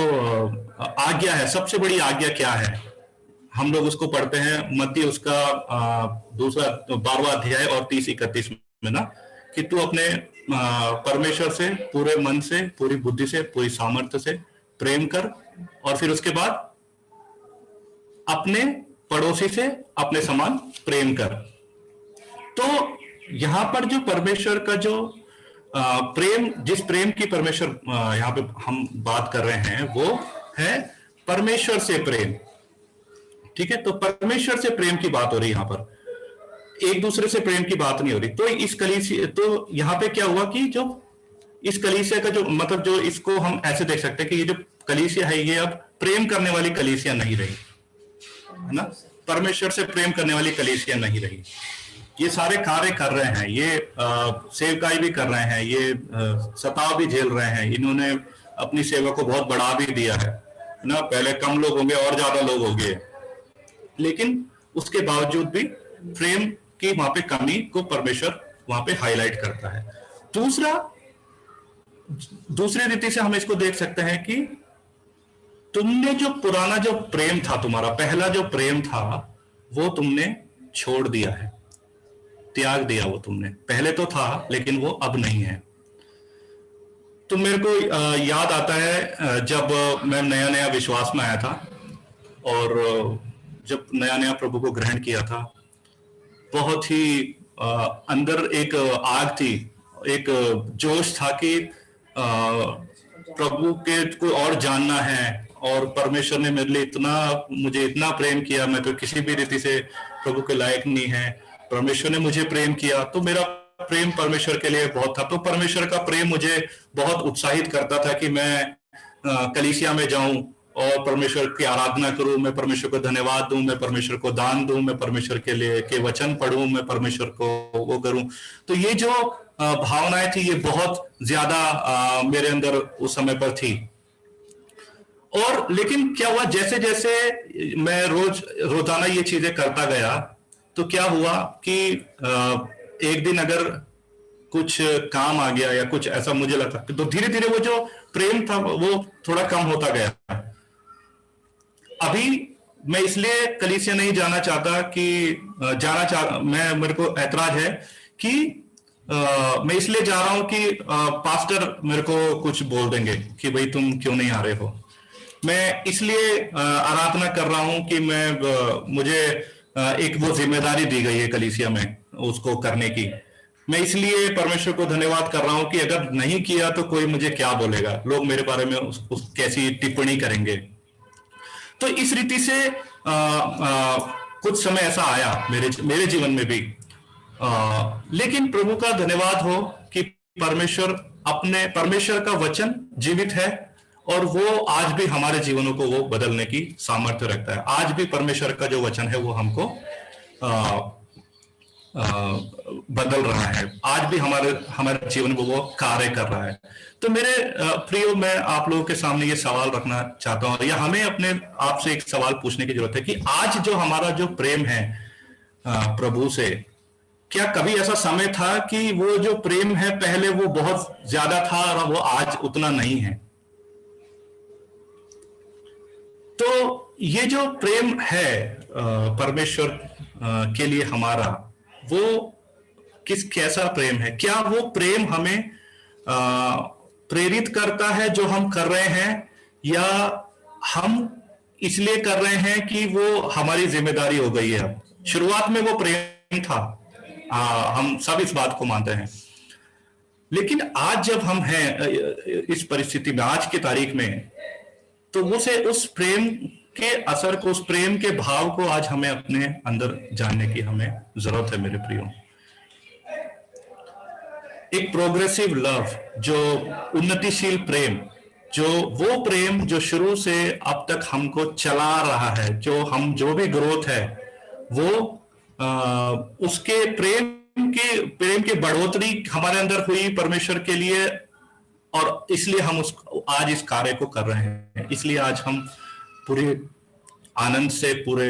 [SPEAKER 1] आज्ञा है, सबसे बड़ी आज्ञा क्या है, हम लोग उसको पढ़ते हैं मत्ती उसका 12वां अध्याय और 30-31 में ना, कि तू अपने परमेश्वर से पूरे मन से, पूरी बुद्धि से, पूरी सामर्थ्य से प्रेम कर, और फिर उसके बाद अपने पड़ोसी से अपने समान प्रेम कर। तो यहां पर जो परमेश्वर का जो प्रेम, जिस प्रेम की परमेश्वर यहाँ पे हम बात कर रहे हैं वो है परमेश्वर से प्रेम, ठीक है। तो परमेश्वर से प्रेम की बात हो रही है यहाँ पर, एक दूसरे से प्रेम की बात नहीं हो रही। तो इस कलीसिया, तो यहाँ पे क्या हुआ कि जो इस कलीसिया का जो मतलब, जो इसको हम ऐसे देख सकते हैं कि ये जो कलीसिया है ये अब प्रेम करने वाली कलीसिया नहीं रही, है ना। परमेश्वर से प्रेम करने वाली कलीसिया नहीं रही। ये सारे कार्य कर रहे हैं, ये सेवकाई भी कर रहे हैं, ये सताव भी झेल रहे हैं, इन्होंने अपनी सेवा को बहुत बढ़ा भी दिया है ना। पहले कम लोग होंगे और ज्यादा लोग होंगे, लेकिन उसके बावजूद भी प्रेम की वहां पे कमी को परमेश्वर वहां पे हाईलाइट करता है। दूसरी रीति से हम इसको देख सकते हैं कि तुमने जो पुराना जो प्रेम था, तुम्हारा पहला जो प्रेम था वो तुमने छोड़ दिया है, त्याग दिया वो तुमने। पहले तो था लेकिन वो अब नहीं है। तो मेरे को याद आता है जब मैं नया नया विश्वास में आया था और जब नया नया प्रभु को ग्रहण किया था, बहुत ही अंदर एक आग थी, एक जोश था कि प्रभु के को और जानना है, और परमेश्वर ने मेरे लिए मुझे इतना प्रेम किया, मैं तो किसी भी रीति से प्रभु के लायक नहीं है, परमेश्वर ने मुझे प्रेम किया। तो मेरा प्रेम परमेश्वर के लिए बहुत था। तो परमेश्वर का प्रेम मुझे बहुत उत्साहित करता था कि मैं कलीसिया में जाऊं और परमेश्वर की आराधना करूं, मैं परमेश्वर को धन्यवाद दूं, मैं परमेश्वर को दान दूं, मैं परमेश्वर के लिए के वचन पढ़ूं, मैं परमेश्वर को वो करूं। तो ये जो भावनाएं थी ये बहुत ज्यादा मेरे अंदर उस समय पर थी। और लेकिन क्या हुआ, जैसे जैसे मैं रोजाना ये चीजें करता गया, तो क्या हुआ कि एक दिन अगर कुछ काम आ गया या कुछ ऐसा मुझे लगा, तो धीरे धीरे वो जो प्रेम था वो थोड़ा कम होता गया। अभी मैं इसलिए कलीसिया नहीं जाना चाहता कि मैं, मेरे को ऐतराज है कि मैं इसलिए जा रहा हूं कि पास्टर मेरे को कुछ बोल देंगे कि भाई तुम क्यों नहीं आ रहे हो। मैं इसलिए आराधना कर रहा हूं कि मुझे एक वो जिम्मेदारी दी गई है कलीसिया में उसको करने की। मैं इसलिए परमेश्वर को धन्यवाद कर रहा हूं कि अगर नहीं किया तो कोई मुझे क्या बोलेगा, लोग मेरे बारे में कैसी टिप्पणी करेंगे। तो इस रीति से कुछ समय ऐसा आया मेरे जीवन में भी। लेकिन प्रभु का धन्यवाद हो कि परमेश्वर का वचन जीवित है और वो आज भी हमारे जीवनों को वो बदलने की सामर्थ्य रखता है। आज भी परमेश्वर का जो वचन है वो हमको बदल रहा है, आज भी हमारे जीवन में वो कार्य कर रहा है। तो मेरे प्रियो, मैं आप लोगों के सामने ये सवाल रखना चाहता हूं, या हमें अपने आप से एक सवाल पूछने की जरूरत है कि आज जो हमारा जो प्रेम है प्रभु से, क्या कभी ऐसा समय था कि वो जो प्रेम है पहले वो बहुत ज्यादा था और वो आज उतना नहीं है? तो ये जो प्रेम है परमेश्वर के लिए हमारा, वो कैसा प्रेम है? क्या वो प्रेम हमें प्रेरित करता है जो हम कर रहे हैं, या हम इसलिए कर रहे हैं कि वो हमारी जिम्मेदारी हो गई है? अब शुरुआत में वो प्रेम था, हम सब इस बात को मानते हैं, लेकिन आज जब हम हैं इस परिस्थिति में, आज की तारीख में, तो उस प्रेम के असर को, उस प्रेम के भाव को आज हमें अपने अंदर जानने की हमें जरूरत है मेरे प्रियो। एक प्रोग्रेसिव लव, जो उन्नतिशील प्रेम, वो प्रेम जो शुरू से अब तक हमको चला रहा है, जो भी ग्रोथ है वो उसके प्रेम के बढ़ोतरी हमारे अंदर हुई परमेश्वर के लिए, और इसलिए हम आज इस कार्य को कर रहे हैं। इसलिए आज हम पूरे आनंद से, पूरे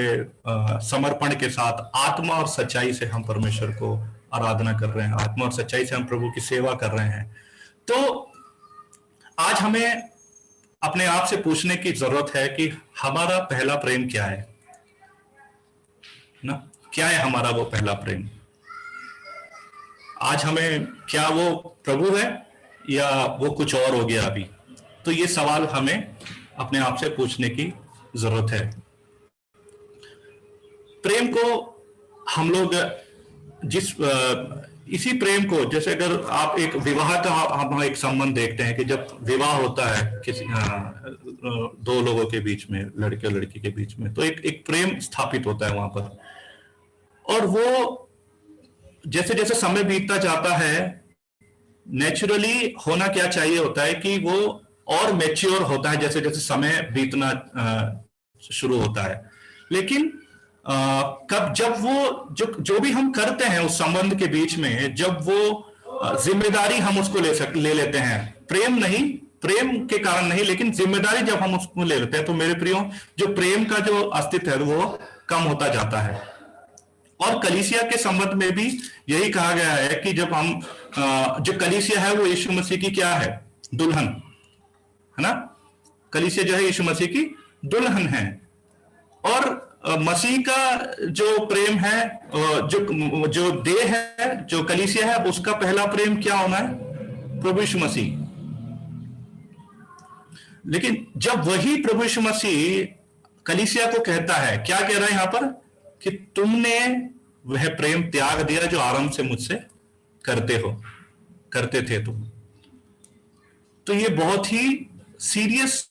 [SPEAKER 1] समर्पण के साथ, आत्मा और सच्चाई से हम परमेश्वर को आराधना कर रहे हैं, आत्मा और सच्चाई से हम प्रभु की सेवा कर रहे हैं। तो आज हमें अपने आप से पूछने की जरूरत है कि हमारा पहला प्रेम क्या है ना? क्या है हमारा वो पहला प्रेम? आज हमें, क्या वो प्रभु है या वो कुछ और हो गया अभी? तो ये सवाल हमें अपने आप से पूछने की जरूरत है। प्रेम को हम लोग इसी प्रेम को, जैसे अगर आप एक विवाह का हम एक संबंध देखते हैं कि जब विवाह होता है किसी दो लोगों के बीच में, लड़के और लड़की के बीच में, तो एक प्रेम स्थापित होता है वहां पर। और वो जैसे जैसे समय बीतता जाता है, नेचुरली होना क्या चाहिए होता है कि वो और मैच्योर होता है जैसे जैसे समय बीतना शुरू होता है। लेकिन जब वो जो भी हम करते हैं उस संबंध के बीच में, जब वो जिम्मेदारी हम उसको ले लेते हैं, प्रेम के कारण नहीं, लेकिन जिम्मेदारी जब हम उसको ले लेते हैं, तो मेरे प्रियो, जो प्रेम का जो अस्तित्व है वो कम होता जाता है। और कलीसिया के संबंध में भी यही कहा गया है कि जब हम जो कलीसिया है वो यीशु मसीह की क्या है? दुल्हन है ना? कलीसिया जो है यीशु मसीह की दुल्हन है। और मसीह का जो प्रेम है, जो देह है, जो कलीसिया है, उसका पहला प्रेम क्या होना है? प्रभु यीशु मसीह। लेकिन जब वही प्रभु यीशु मसीह कलीसिया को कहता है, क्या कह रहा है यहां पर? कि तुमने वह प्रेम त्याग दिया जो आरंभ से मुझसे करते थे तुम। तो ये बहुत ही सीरियस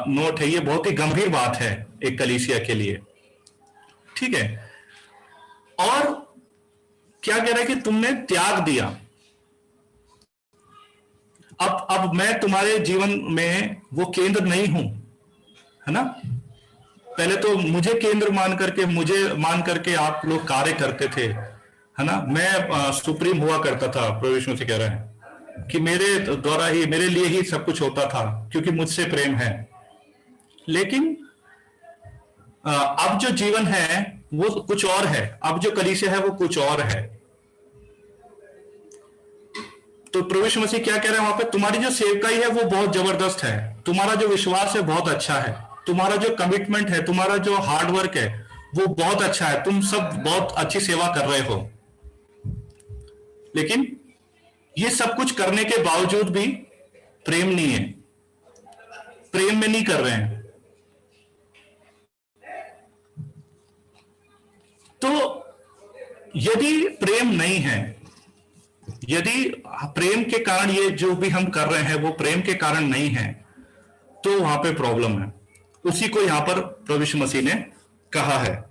[SPEAKER 1] नोट है, ये बहुत ही गंभीर बात है एक कलीसिया के लिए, ठीक है? और क्या कह रहा है कि तुमने त्याग दिया। अब मैं तुम्हारे जीवन में वो केंद्र नहीं हूं, है ना? पहले तो मुझे केंद्र मान करके आप लोग कार्य करते थे, है ना? मैं सुप्रीम हुआ करता था। प्रभु यीशु से कह रहा है कि मेरे द्वारा ही, मेरे लिए ही सब कुछ होता था, क्योंकि मुझसे प्रेम है। लेकिन अब जो जीवन है वो कुछ और है, अब जो कलीसिया है वो कुछ और है। तो प्रभु यीशु मसीह क्या कह रहे हैं वहां पे? तुम्हारी जो सेवकाई है वो बहुत जबरदस्त है, तुम्हारा जो विश्वास है बहुत अच्छा है, तुम्हारा जो कमिटमेंट है, तुम्हारा जो हार्डवर्क है वो बहुत अच्छा है, तुम सब बहुत अच्छी सेवा कर रहे हो। लेकिन ये सब कुछ करने के बावजूद भी प्रेम नहीं है, प्रेम में नहीं कर रहे हैं। तो यदि प्रेम नहीं है, यदि प्रेम के कारण ये जो भी हम कर रहे हैं वो प्रेम के कारण नहीं है, तो वहां पे प्रॉब्लम है। उसी को यहां पर प्रभु यीशु मसीह ने कहा है।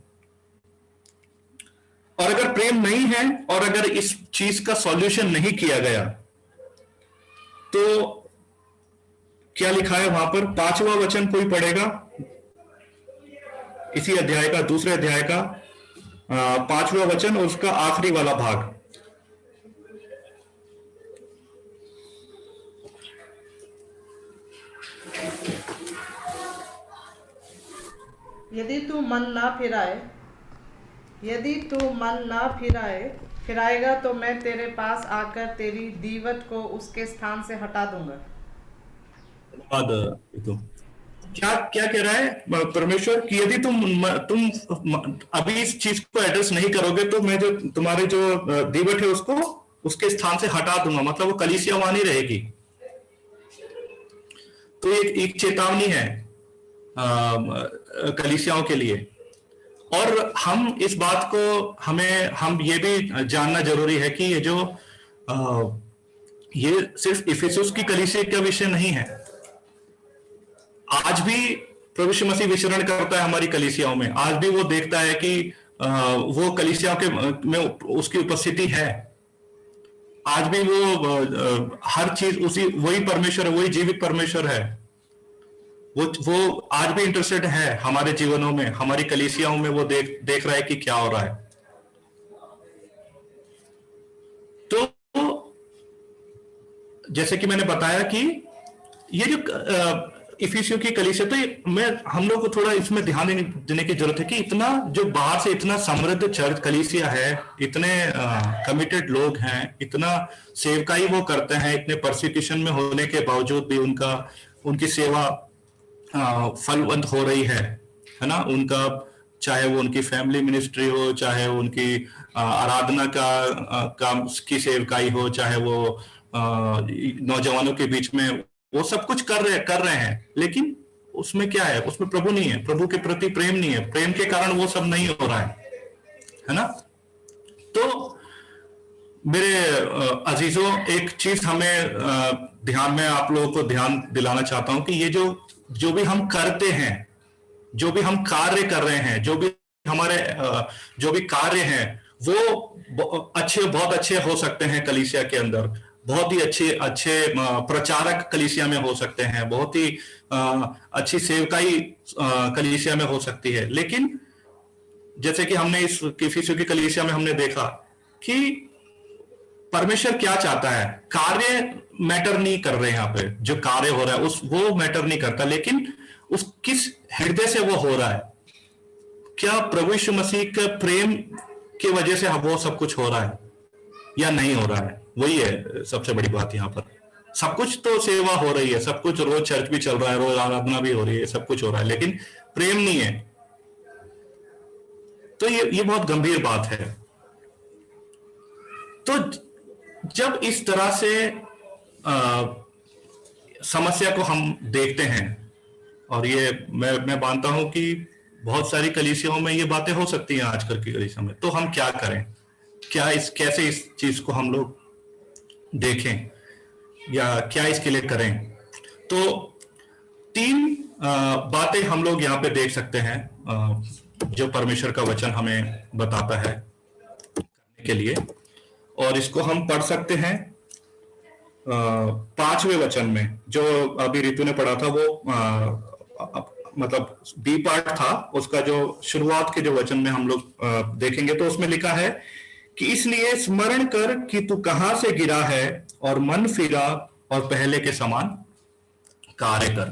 [SPEAKER 1] और अगर प्रेम नहीं है और अगर इस चीज का सॉल्यूशन नहीं किया गया, तो क्या लिखा है वहां पर? 5वां वचन कोई पढ़ेगा? इसी अध्याय का, दूसरे अध्याय का 5वां वचन और उसका आखिरी वाला भाग।
[SPEAKER 2] यदि तू मन ना फिराएगा तो मैं तेरे पास आकर तेरी दीवट को उसके स्थान से हटा दूंगा।
[SPEAKER 1] तो क्या क्या कह रहा है परमेश्वर कि यदि तुम अभी इस चीज को एड्रेस नहीं करोगे तो मैं जो तुम्हारे जो दीवट है उसको उसके स्थान से हटा दूंगा। मतलब वो कलीसिया वहां नहीं रहेगी। तो एक चेतावनी है कलीसियाओं के लिए। और हम इस बात को हम ये भी जानना जरूरी है कि ये सिर्फ इफिसुस की कलीसिया का विषय नहीं है। आज भी प्रभु यीशु मसीह विचरण करता है हमारी कलीसियाओं में। आज भी वो देखता है कि वो कलीसियाओं के में उसकी उपस्थिति है। आज भी वो हर चीज वही परमेश्वर है, वही जीवित परमेश्वर है। वो आज भी इंटरेस्टेड है हमारे जीवनों में, हमारी कलीसियाओं में। वो देख रहा है कि क्या हो रहा है। तो जैसे कि मैंने बताया कि ये जो इफिसियों की कलीसिया, तो हम लोग को थोड़ा इसमें ध्यान देने की जरूरत है कि इतना जो बाहर से इतना समृद्ध चर्च कलीसिया है, इतने कमिटेड लोग हैं, इतना सेवकाई वो करते हैं, इतने परसिक्यूशन में होने के बावजूद भी उनकी सेवा फलवंत हो रही है ना। उनका चाहे वो उनकी फैमिली मिनिस्ट्री हो, चाहे उनकी आराधना की सेवकाई हो, चाहे वो नौजवानों के बीच में, वो सब कुछ कर रहे हैं। लेकिन उसमें क्या है? उसमें प्रभु नहीं है, प्रभु के प्रति प्रेम नहीं है। प्रेम के कारण वो सब नहीं हो रहा है ना। तो मेरे अजीजों, एक चीज हमें ध्यान में आप लोगों को ध्यान दिलाना चाहता हूं कि ये जो भी हम करते हैं, जो भी हम कार्य कर रहे हैं, जो भी हमारे जो भी कार्य हैं, वो बहुत अच्छे हो सकते हैं कलीसिया के अंदर। बहुत ही अच्छे प्रचारक कलीसिया में हो सकते हैं, बहुत ही अच्छी सेवकाई कलीसिया में हो सकती है। लेकिन जैसे कि हमने इस इफिसियों की कलीसिया में हमने देखा कि परमेश्वर क्या चाहता है। कार्य मैटर नहीं कर रहे हैं यहाँ पे, जो कार्य हो रहा है वो मैटर नहीं करता, लेकिन किस हृदय से वो हो रहा है। क्या प्रभु यीशु मसीह के प्रेम की वजह से वो सब कुछ हो रहा है या नहीं हो रहा है? वही है सबसे बड़ी बात यहाँ पर। सब कुछ तो सेवा हो रही है, सब कुछ, रोज चर्च भी चल रहा है, रोज आराधना भी हो रही है, सब कुछ हो रहा है, लेकिन प्रेम नहीं है। तो ये बहुत गंभीर बात है। तो जब इस तरह से समस्या को हम देखते हैं, और ये मैं मानता हूं कि बहुत सारी कलीसियाओं में ये बातें हो सकती हैं आजकल की कलीसिया में, तो हम क्या करें? कैसे इस चीज को हम लोग देखें या क्या इसके लिए करें? तो 3 बातें हम लोग यहाँ पे देख सकते हैं जो परमेश्वर का वचन हमें बताता है करने के लिए, और इसको हम पढ़ सकते हैं 5वें वचन में। जो अभी रितु ने पढ़ा था वो मतलब बी पार्ट था उसका, जो शुरुआत के जो वचन में हम लोग देखेंगे तो उसमें लिखा है कि इसलिए स्मरण कर कि तू कहां से गिरा है और मन फिरा और पहले के समान कार्य कर।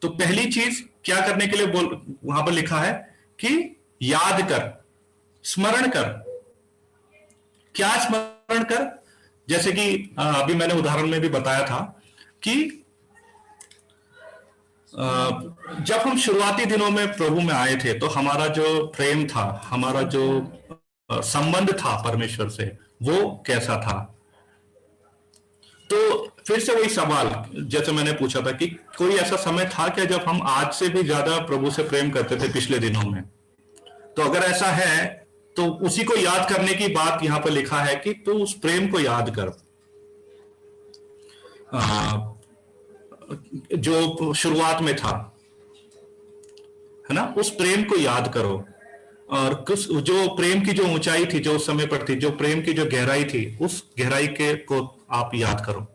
[SPEAKER 1] तो पहली चीज क्या करने के लिए वहां पर लिखा है कि याद कर, स्मरण कर। क्या स्मरण कर? जैसे कि अभी मैंने उदाहरण में भी बताया था कि जब हम शुरुआती दिनों में प्रभु में आए थे तो हमारा जो प्रेम था, हमारा जो संबंध था परमेश्वर से, वो कैसा था। तो फिर से वही सवाल जैसे मैंने पूछा था कि कोई ऐसा समय था क्या जब हम आज से भी ज्यादा प्रभु से प्रेम करते थे पिछले दिनों में? तो अगर ऐसा है तो उसी को याद करने की बात यहां पर लिखा है कि तू उस प्रेम को याद कर जो शुरुआत में था, है ना। उस प्रेम को याद करो, और कुछ जो प्रेम की जो ऊंचाई थी जो उस समय पर थी, जो प्रेम की जो गहराई थी, उस गहराई के को आप याद करो।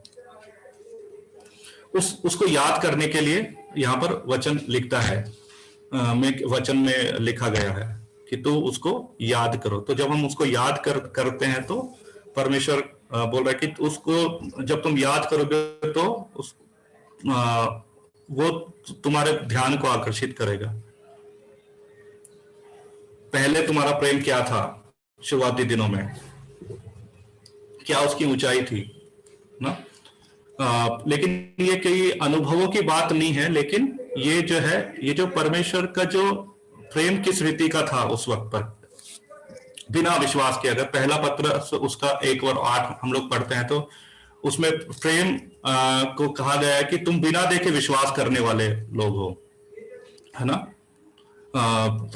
[SPEAKER 1] उसको याद करने के लिए यहां पर वचन लिखता है, वचन में लिखा गया है कि तू उसको याद करो। तो जब हम उसको याद करते हैं तो परमेश्वर बोल रहा है कि उसको जब तुम याद करोगे तो वो तुम्हारे ध्यान को आकर्षित करेगा। पहले तुम्हारा प्रेम क्या था शुरुआती दिनों में, क्या उसकी ऊंचाई थी ना। लेकिन ये कई अनुभवों की बात नहीं है, लेकिन ये जो है, ये जो परमेश्वर का जो प्रेम किस रीति का था उस वक्त पर, बिना विश्वास के। अगर पहला पत्र उसका 1 और 8 हम लोग पढ़ते हैं तो उसमें प्रेम को कहा गया है कि तुम बिना देखे विश्वास करने वाले लोग हो, है ना।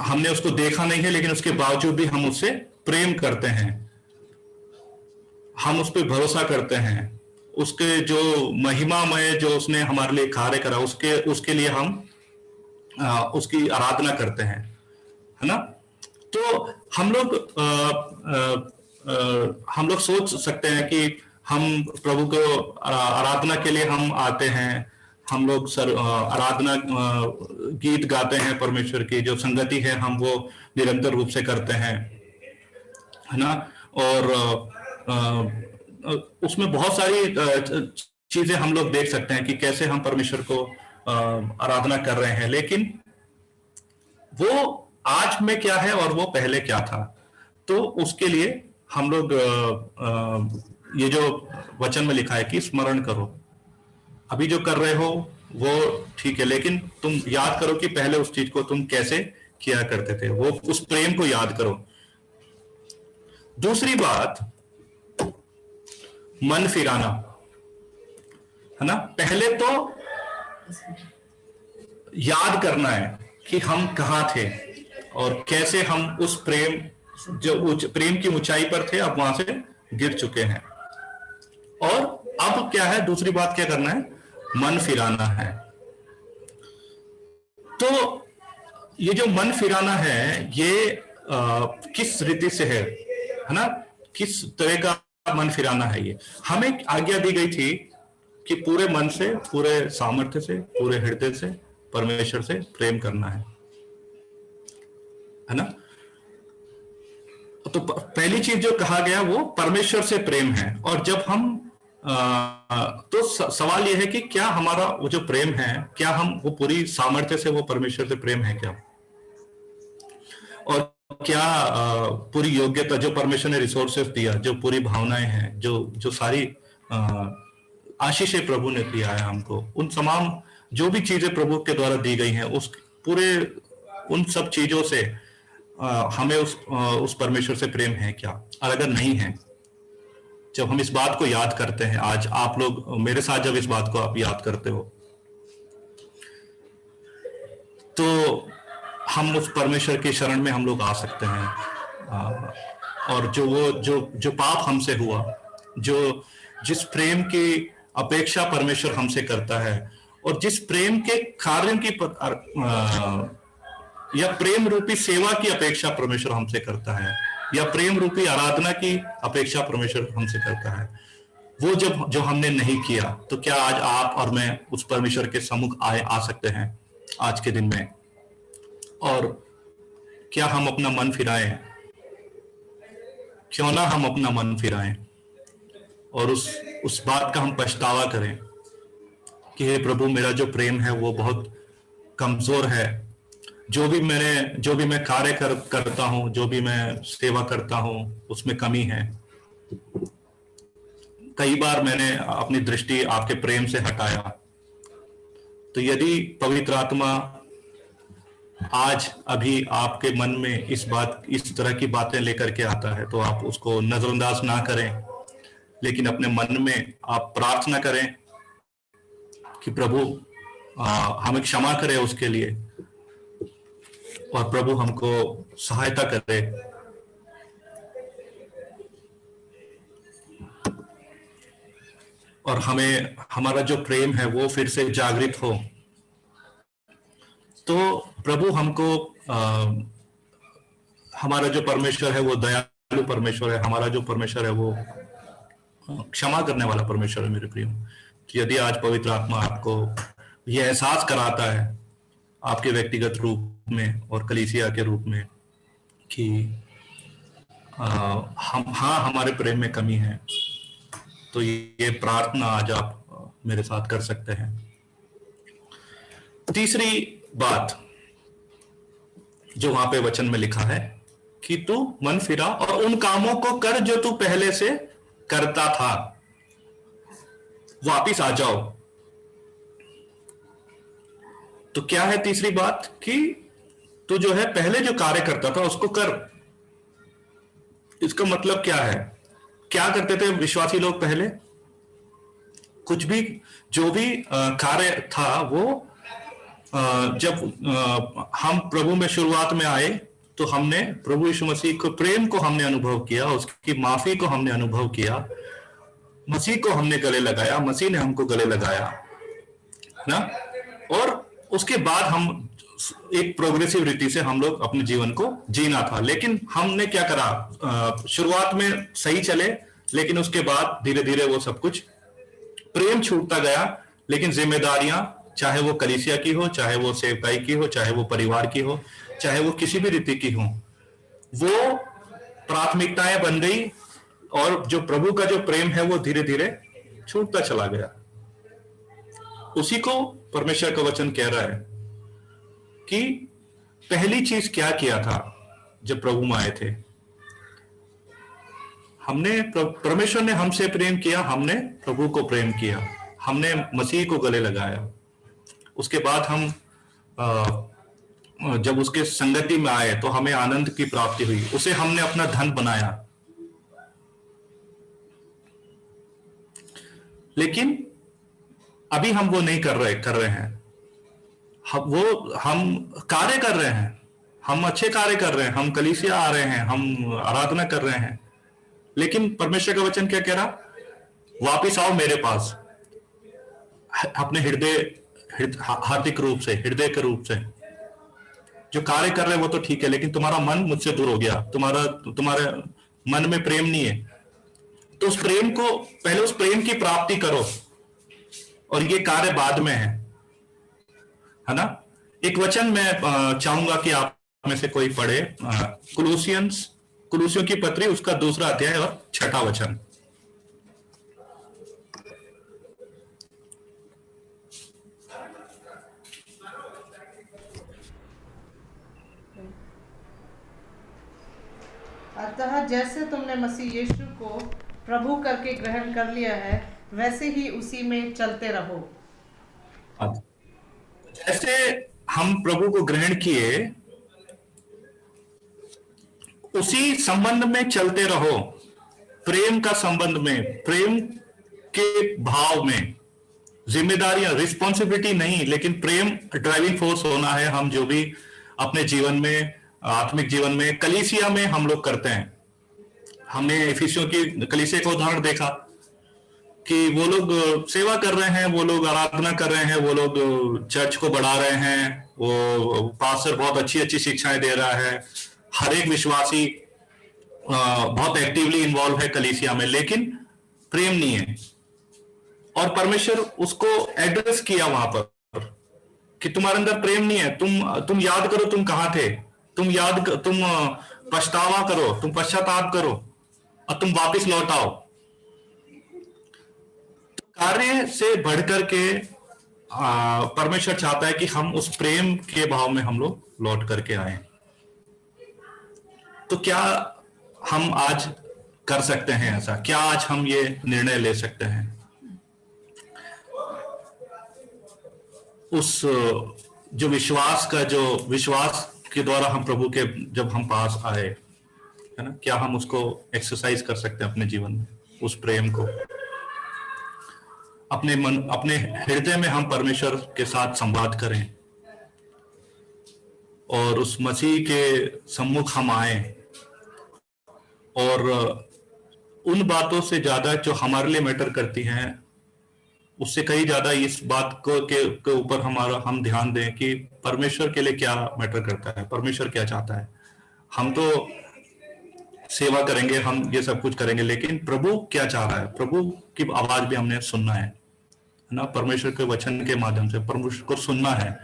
[SPEAKER 1] हमने उसको देखा नहीं है लेकिन उसके बावजूद भी हम उससे प्रेम करते हैं, हम उस पर भरोसा करते हैं। उसके जो महिमामय जो उसने हमारे लिए कार्य करा, उसके लिए हम उसकी आराधना करते हैं, है ना। तो हम लोग सोच सकते हैं कि हम प्रभु को आराधना के लिए हम आते हैं, हम लोग आराधना गीत गाते हैं, परमेश्वर की जो संगति है हम वो निरंतर रूप से करते हैं, है ना। और उसमें बहुत सारी चीजें हम लोग देख सकते हैं कि कैसे हम परमेश्वर को आराधना कर रहे हैं, लेकिन वो आज में क्या है और वो पहले क्या था। तो उसके लिए हम लोग ये जो वचन में लिखा है कि स्मरण करो, अभी जो कर रहे हो वो ठीक है, लेकिन तुम याद करो कि पहले उस चीज को तुम कैसे किया करते थे, वो उस प्रेम को याद करो। दूसरी बात, मन फिराना, है ना। पहले तो याद करना है कि हम कहां थे और कैसे हम उस प्रेम प्रेम की ऊंचाई पर थे, अब वहां से गिर चुके हैं। और अब क्या है, दूसरी बात क्या करना है, मन फिराना है। तो ये जो मन फिराना है ये किस रीति से है ना, किस तरह का मन फिराना है। ये हमें आज्ञा दी गई थी कि पूरे मन से, पूरे सामर्थ्य से, पूरे हृदय से परमेश्वर से प्रेम करना है ना। तो पहली चीज जो कहा गया वो परमेश्वर से प्रेम है। और जब हम तो सवाल यह है कि क्या हमारा वो जो प्रेम है, क्या हम वो पूरी सामर्थ्य से वो परमेश्वर से प्रेम है क्या, और क्या पूरी योग्यता जो परमेश्वर ने रिसोर्सेस दिया, जो पूरी भावनाएं हैं, जो सारी आशीषें प्रभु ने दिया है हमको, उन तमाम जो भी चीजें प्रभु के द्वारा दी गई हैं, उस पूरे उन सब चीजों से हमें उस परमेश्वर से प्रेम है क्या। और अगर नहीं है, जब हम इस बात को याद करते हैं, आज आप लोग मेरे साथ जब इस बात को आप याद करते हो, तो हम उस परमेश्वर की शरण में हम लोग आ सकते हैं। और जो पाप हमसे हुआ, जिस प्रेम की अपेक्षा परमेश्वर हमसे करता है, और जिस प्रेम के कार्यों की या प्रेम रूपी सेवा की अपेक्षा परमेश्वर हमसे करता है, या प्रेम रूपी आराधना की अपेक्षा परमेश्वर हमसे करता है, वो जो हमने नहीं किया, तो क्या आज आप और मैं उस परमेश्वर के सम्मुख आ सकते हैं आज के दिन में। और क्या हम अपना मन फिराएं, क्यों ना हम अपना मन फिराएं और उस बात का हम पछतावा करें कि हे प्रभु, मेरा जो प्रेम है वो बहुत कमजोर है, जो भी मैं कार्य करता हूं, जो भी मैं सेवा करता हूं, उसमें कमी है। कई बार मैंने अपनी दृष्टि आपके प्रेम से हटाया। तो यदि पवित्र आत्मा आज अभी आपके मन में इस तरह की बातें लेकर के आता है, तो आप उसको नजरअंदाज ना करें, लेकिन अपने मन में आप प्रार्थना करें कि प्रभु हमें क्षमा करे उसके लिए, और प्रभु हमको सहायता करे। और हमारा जो प्रेम है वो फिर से जागृत हो। तो प्रभु हमको हमारा जो परमेश्वर है वो दयालु परमेश्वर है, हमारा जो परमेश्वर है वो क्षमा करने वाला परमेश्वर है मेरे प्रियो। तो यदि आज पवित्र आत्मा आपको ये एहसास कराता है आपके व्यक्तिगत रूप में और कलीसिया के रूप में कि हमारे प्रेम में कमी है, तो ये प्रार्थना आज आप मेरे साथ कर सकते हैं। तीसरी बात जो वहां पे वचन में लिखा है कि तू मन फिरा और उन कामों को कर जो तू पहले से करता था, वापिस आ जाओ। तो क्या है तीसरी बात कि तू जो है पहले जो कार्य करता था उसको कर। इसका मतलब क्या है? क्या करते थे विश्वासी लोग पहले? कुछ भी जो भी कार्य था वो जब हम प्रभु में शुरुआत में आए तो हमने प्रभु यीशु मसीह को प्रेम को हमने अनुभव किया, उसकी माफी को हमने अनुभव किया, मसीह को हमने गले लगाया, मसीह ने हमको गले लगाया ना। और उसके बाद हम एक प्रोग्रेसिव रीति से हम लोग अपने जीवन को जीना था। लेकिन हमने क्या करा, शुरुआत में सही चले, लेकिन उसके बाद धीरे धीरे वो सब कुछ प्रेम छूटता गया। लेकिन जिम्मेदारियां, चाहे वो कलीसिया की हो, चाहे वो सेवकाई की हो, चाहे वो परिवार की हो, चाहे वो किसी भी रीति की हो, वो प्राथमिकताएं बन गई और जो प्रभु का जो प्रेम है वो धीरे धीरे छूटता चला गया। उसी को परमेश्वर का वचन कह रहा है कि पहली चीज क्या किया था जब प्रभु में आए थे। परमेश्वर ने हमसे प्रेम किया, हमने प्रभु को प्रेम किया, हमने मसीह को गले लगाया। उसके बाद हम जब उसके संगति में आए तो हमें आनंद की प्राप्ति हुई, उसे हमने अपना धन बनाया। लेकिन अभी हम वो नहीं कर रहे हैं। हम कार्य कर रहे हैं, हम अच्छे कार्य कर रहे हैं, हम कलीसिया आ रहे हैं, हम आराधना कर रहे हैं, लेकिन परमेश्वर का वचन क्या कह रहा? वापिस आओ मेरे पास, अपने हार्दिक रूप से, हृदय के रूप से। जो कार्य कर रहे हैं वो तो ठीक है, लेकिन तुम्हारा मन मुझसे दूर हो गया, तुम्हारे मन में प्रेम नहीं है। तो उस प्रेम को पहले, उस प्रेम की प्राप्ति करो, और ये कार्य बाद में है ना। एक वचन मैं चाहूंगा कि आप में से कोई पढ़े, कुलूसियों की पत्री, उसका 2 अध्याय और 6 वचन।
[SPEAKER 2] अतः जैसे तुमने मसीह यीशु को प्रभु करके ग्रहण कर लिया है, वैसे ही उसी में चलते रहो।
[SPEAKER 1] जैसे हम प्रभु को ग्रहण किए, उसी संबंध में चलते रहो। प्रेम का संबंध में, प्रेम के भाव में, जिम्मेदारियां, रिस्पॉन्सिबिलिटी नहीं, लेकिन प्रेम ड्राइविंग फोर्स होना है। हम जो भी अपने जीवन में, आत्मिक जीवन में, कलीसिया में हम लोग करते हैं। हमने इफिसियों की कलीसिया का उदाहरण देखा कि वो लोग सेवा कर रहे हैं, वो लोग आराधना कर रहे हैं, वो लोग चर्च को बढ़ा रहे हैं, वो पास्टर बहुत अच्छी अच्छी शिक्षाएं दे रहा है, हर एक विश्वासी बहुत एक्टिवली इन्वॉल्व है कलीसिया में, लेकिन प्रेम नहीं है। और परमेश्वर उसको एड्रेस किया वहां पर कि तुम्हारे अंदर प्रेम नहीं है। तुम याद करो तुम कहां थे, तुम पछतावा करो, तुम पश्चाताप करो और तुम वापस लौट आओ। तो कार्य से बढ़कर के परमेश्वर चाहता है कि हम उस प्रेम के भाव में हम लोग लौट करके आए। तो क्या हम आज कर सकते हैं ऐसा? क्या आज हम ये निर्णय ले सकते हैं? उस जो विश्वास के द्वारा हम प्रभु के जब हम पास आए, है ना, क्या हम उसको एक्सरसाइज कर सकते हैं अपने जीवन में? उस प्रेम को अपने हृदय में हम परमेश्वर के साथ संवाद करें और उस मसीह के सम्मुख हम आए और उन बातों से ज्यादा जो हमारे लिए मैटर करती हैं, उससे कहीं ज्यादा इस बात को के ऊपर हम ध्यान दें कि परमेश्वर के लिए क्या मैटर करता है, परमेश्वर क्या चाहता है। हम तो सेवा करेंगे, हम ये सब कुछ करेंगे, लेकिन प्रभु क्या चाह रहा है, प्रभु की आवाज भी हमने सुनना है ना। परमेश्वर के वचन के माध्यम से परमेश्वर को सुनना है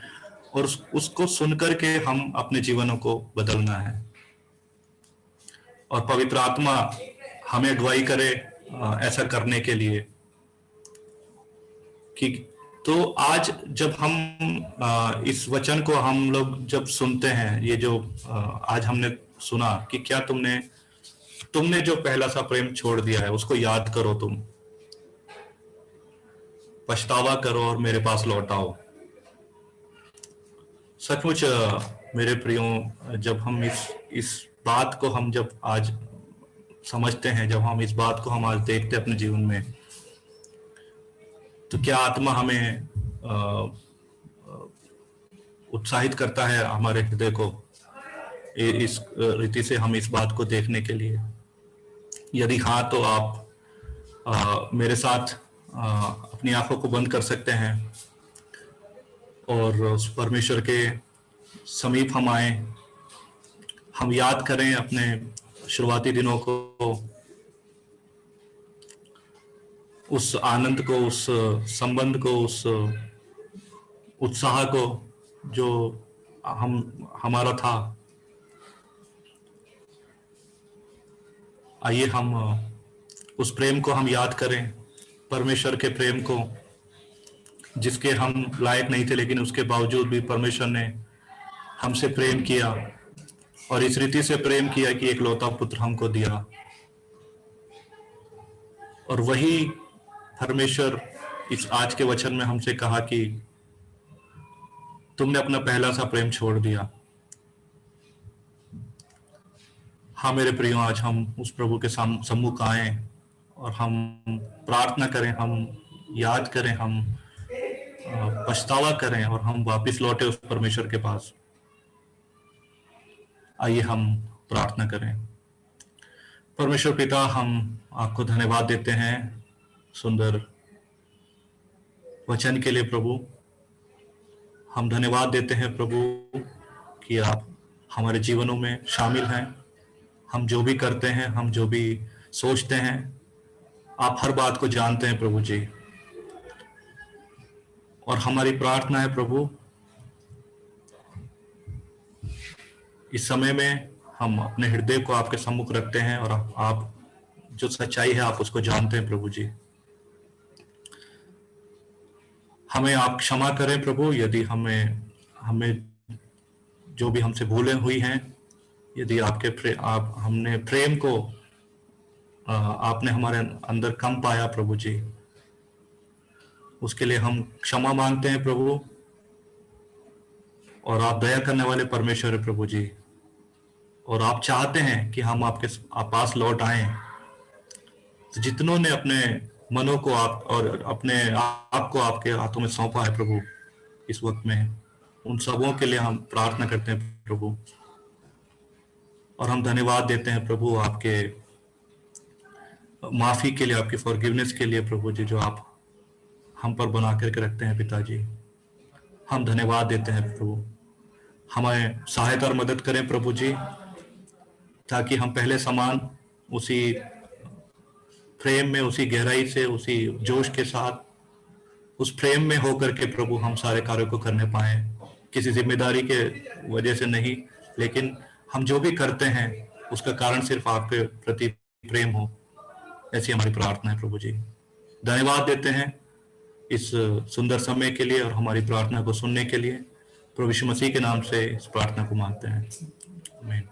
[SPEAKER 1] और उसको सुनकर के हम अपने जीवनों को बदलना है और पवित्र आत्मा हमें अगुवाई करे ऐसा करने के लिए। कि तो आज जब हम इस वचन को हम लोग जब सुनते हैं, ये जो आज हमने सुना कि क्या तुमने जो पहला सा प्रेम छोड़ दिया है उसको याद करो, तुम पछतावा करो और मेरे पास लौट आओ। सचमुच मेरे प्रियो, जब हम इस बात को हम जब आज समझते हैं, जब हम इस बात को हम आज देखते हैं अपने जीवन में, तो क्या आत्मा हमें उत्साहित करता है हमारे हृदय को इस रीति से हम इस बात को देखने के लिए? यदि हाँ, तो आप मेरे साथ अपनी आंखों को बंद कर सकते हैं और उस परमेश्वर के समीप हम आए, हम याद करें अपने शुरुआती दिनों को, उस आनंद को, उस संबंध को, उस उत्साह को जो हमारा था। आइए हम उस प्रेम को हम याद करें, परमेश्वर के प्रेम को, जिसके हम लायक नहीं थे, लेकिन उसके बावजूद भी परमेश्वर ने हमसे प्रेम किया और इस रीति से प्रेम किया कि एक लौता पुत्र हमको दिया। और वही परमेश्वर इस आज के वचन में हमसे कहा कि तुमने अपना पहला सा प्रेम छोड़ दिया। हाँ मेरे प्रियो, आज हम उस प्रभु के सम्मुख आए और हम प्रार्थना करें, हम याद करें, हम पछतावा करें और हम वापस लौटे उस परमेश्वर के पास। आइए हम प्रार्थना करें। परमेश्वर पिता, हम आपको धन्यवाद देते हैं सुंदर वचन के लिए प्रभु। हम धन्यवाद देते हैं प्रभु कि आप हमारे जीवनों में शामिल हैं। हम जो भी करते हैं, हम जो भी सोचते हैं, आप हर बात को जानते हैं प्रभु जी। और हमारी प्रार्थना है प्रभु, इस समय में हम अपने हृदय को आपके सम्मुख रखते हैं और आप जो सच्चाई है आप उसको जानते हैं प्रभु जी। हमें आप क्षमा करें प्रभु, यदि हमें जो भी हमसे भूलें हुई हैं, यदि हमने प्रेम को आपने हमारे अंदर कम पाया प्रभु जी, उसके लिए हम क्षमा मांगते हैं प्रभु। और आप दया करने वाले परमेश्वर है प्रभु जी, और आप चाहते हैं कि हम आपके पास लौट आए। तो जितनों ने अपने मनों को आप और अपने आप को आपके हाथों में सौंपा है प्रभु इस वक्त में, उन सबों के लिए हम प्रार्थना करते हैं प्रभु। और हम धन्यवाद देते हैं प्रभु आपके माफी के लिए, आपकी फॉरगिवनेस के लिए प्रभु जी, जो आप हम पर बना करके रखते हैं पिताजी। हम धन्यवाद देते हैं प्रभु। हमें सहायता और मदद करें प्रभु जी, ताकि हम पहले समान उसी प्रेम में, उसी गहराई से, उसी जोश के साथ, उस प्रेम में होकर के प्रभु हम सारे कार्यों को करने पाए, किसी जिम्मेदारी के वजह से नहीं, लेकिन हम जो भी करते हैं उसका कारण सिर्फ आपके प्रति प्रेम हो। ऐसी हमारी प्रार्थना है प्रभु जी। धन्यवाद देते हैं इस सुंदर समय के लिए और हमारी प्रार्थना को सुनने के लिए। प्रभु यीशु मसीह के नाम से इस प्रार्थना को मांगते हैं, आमीन।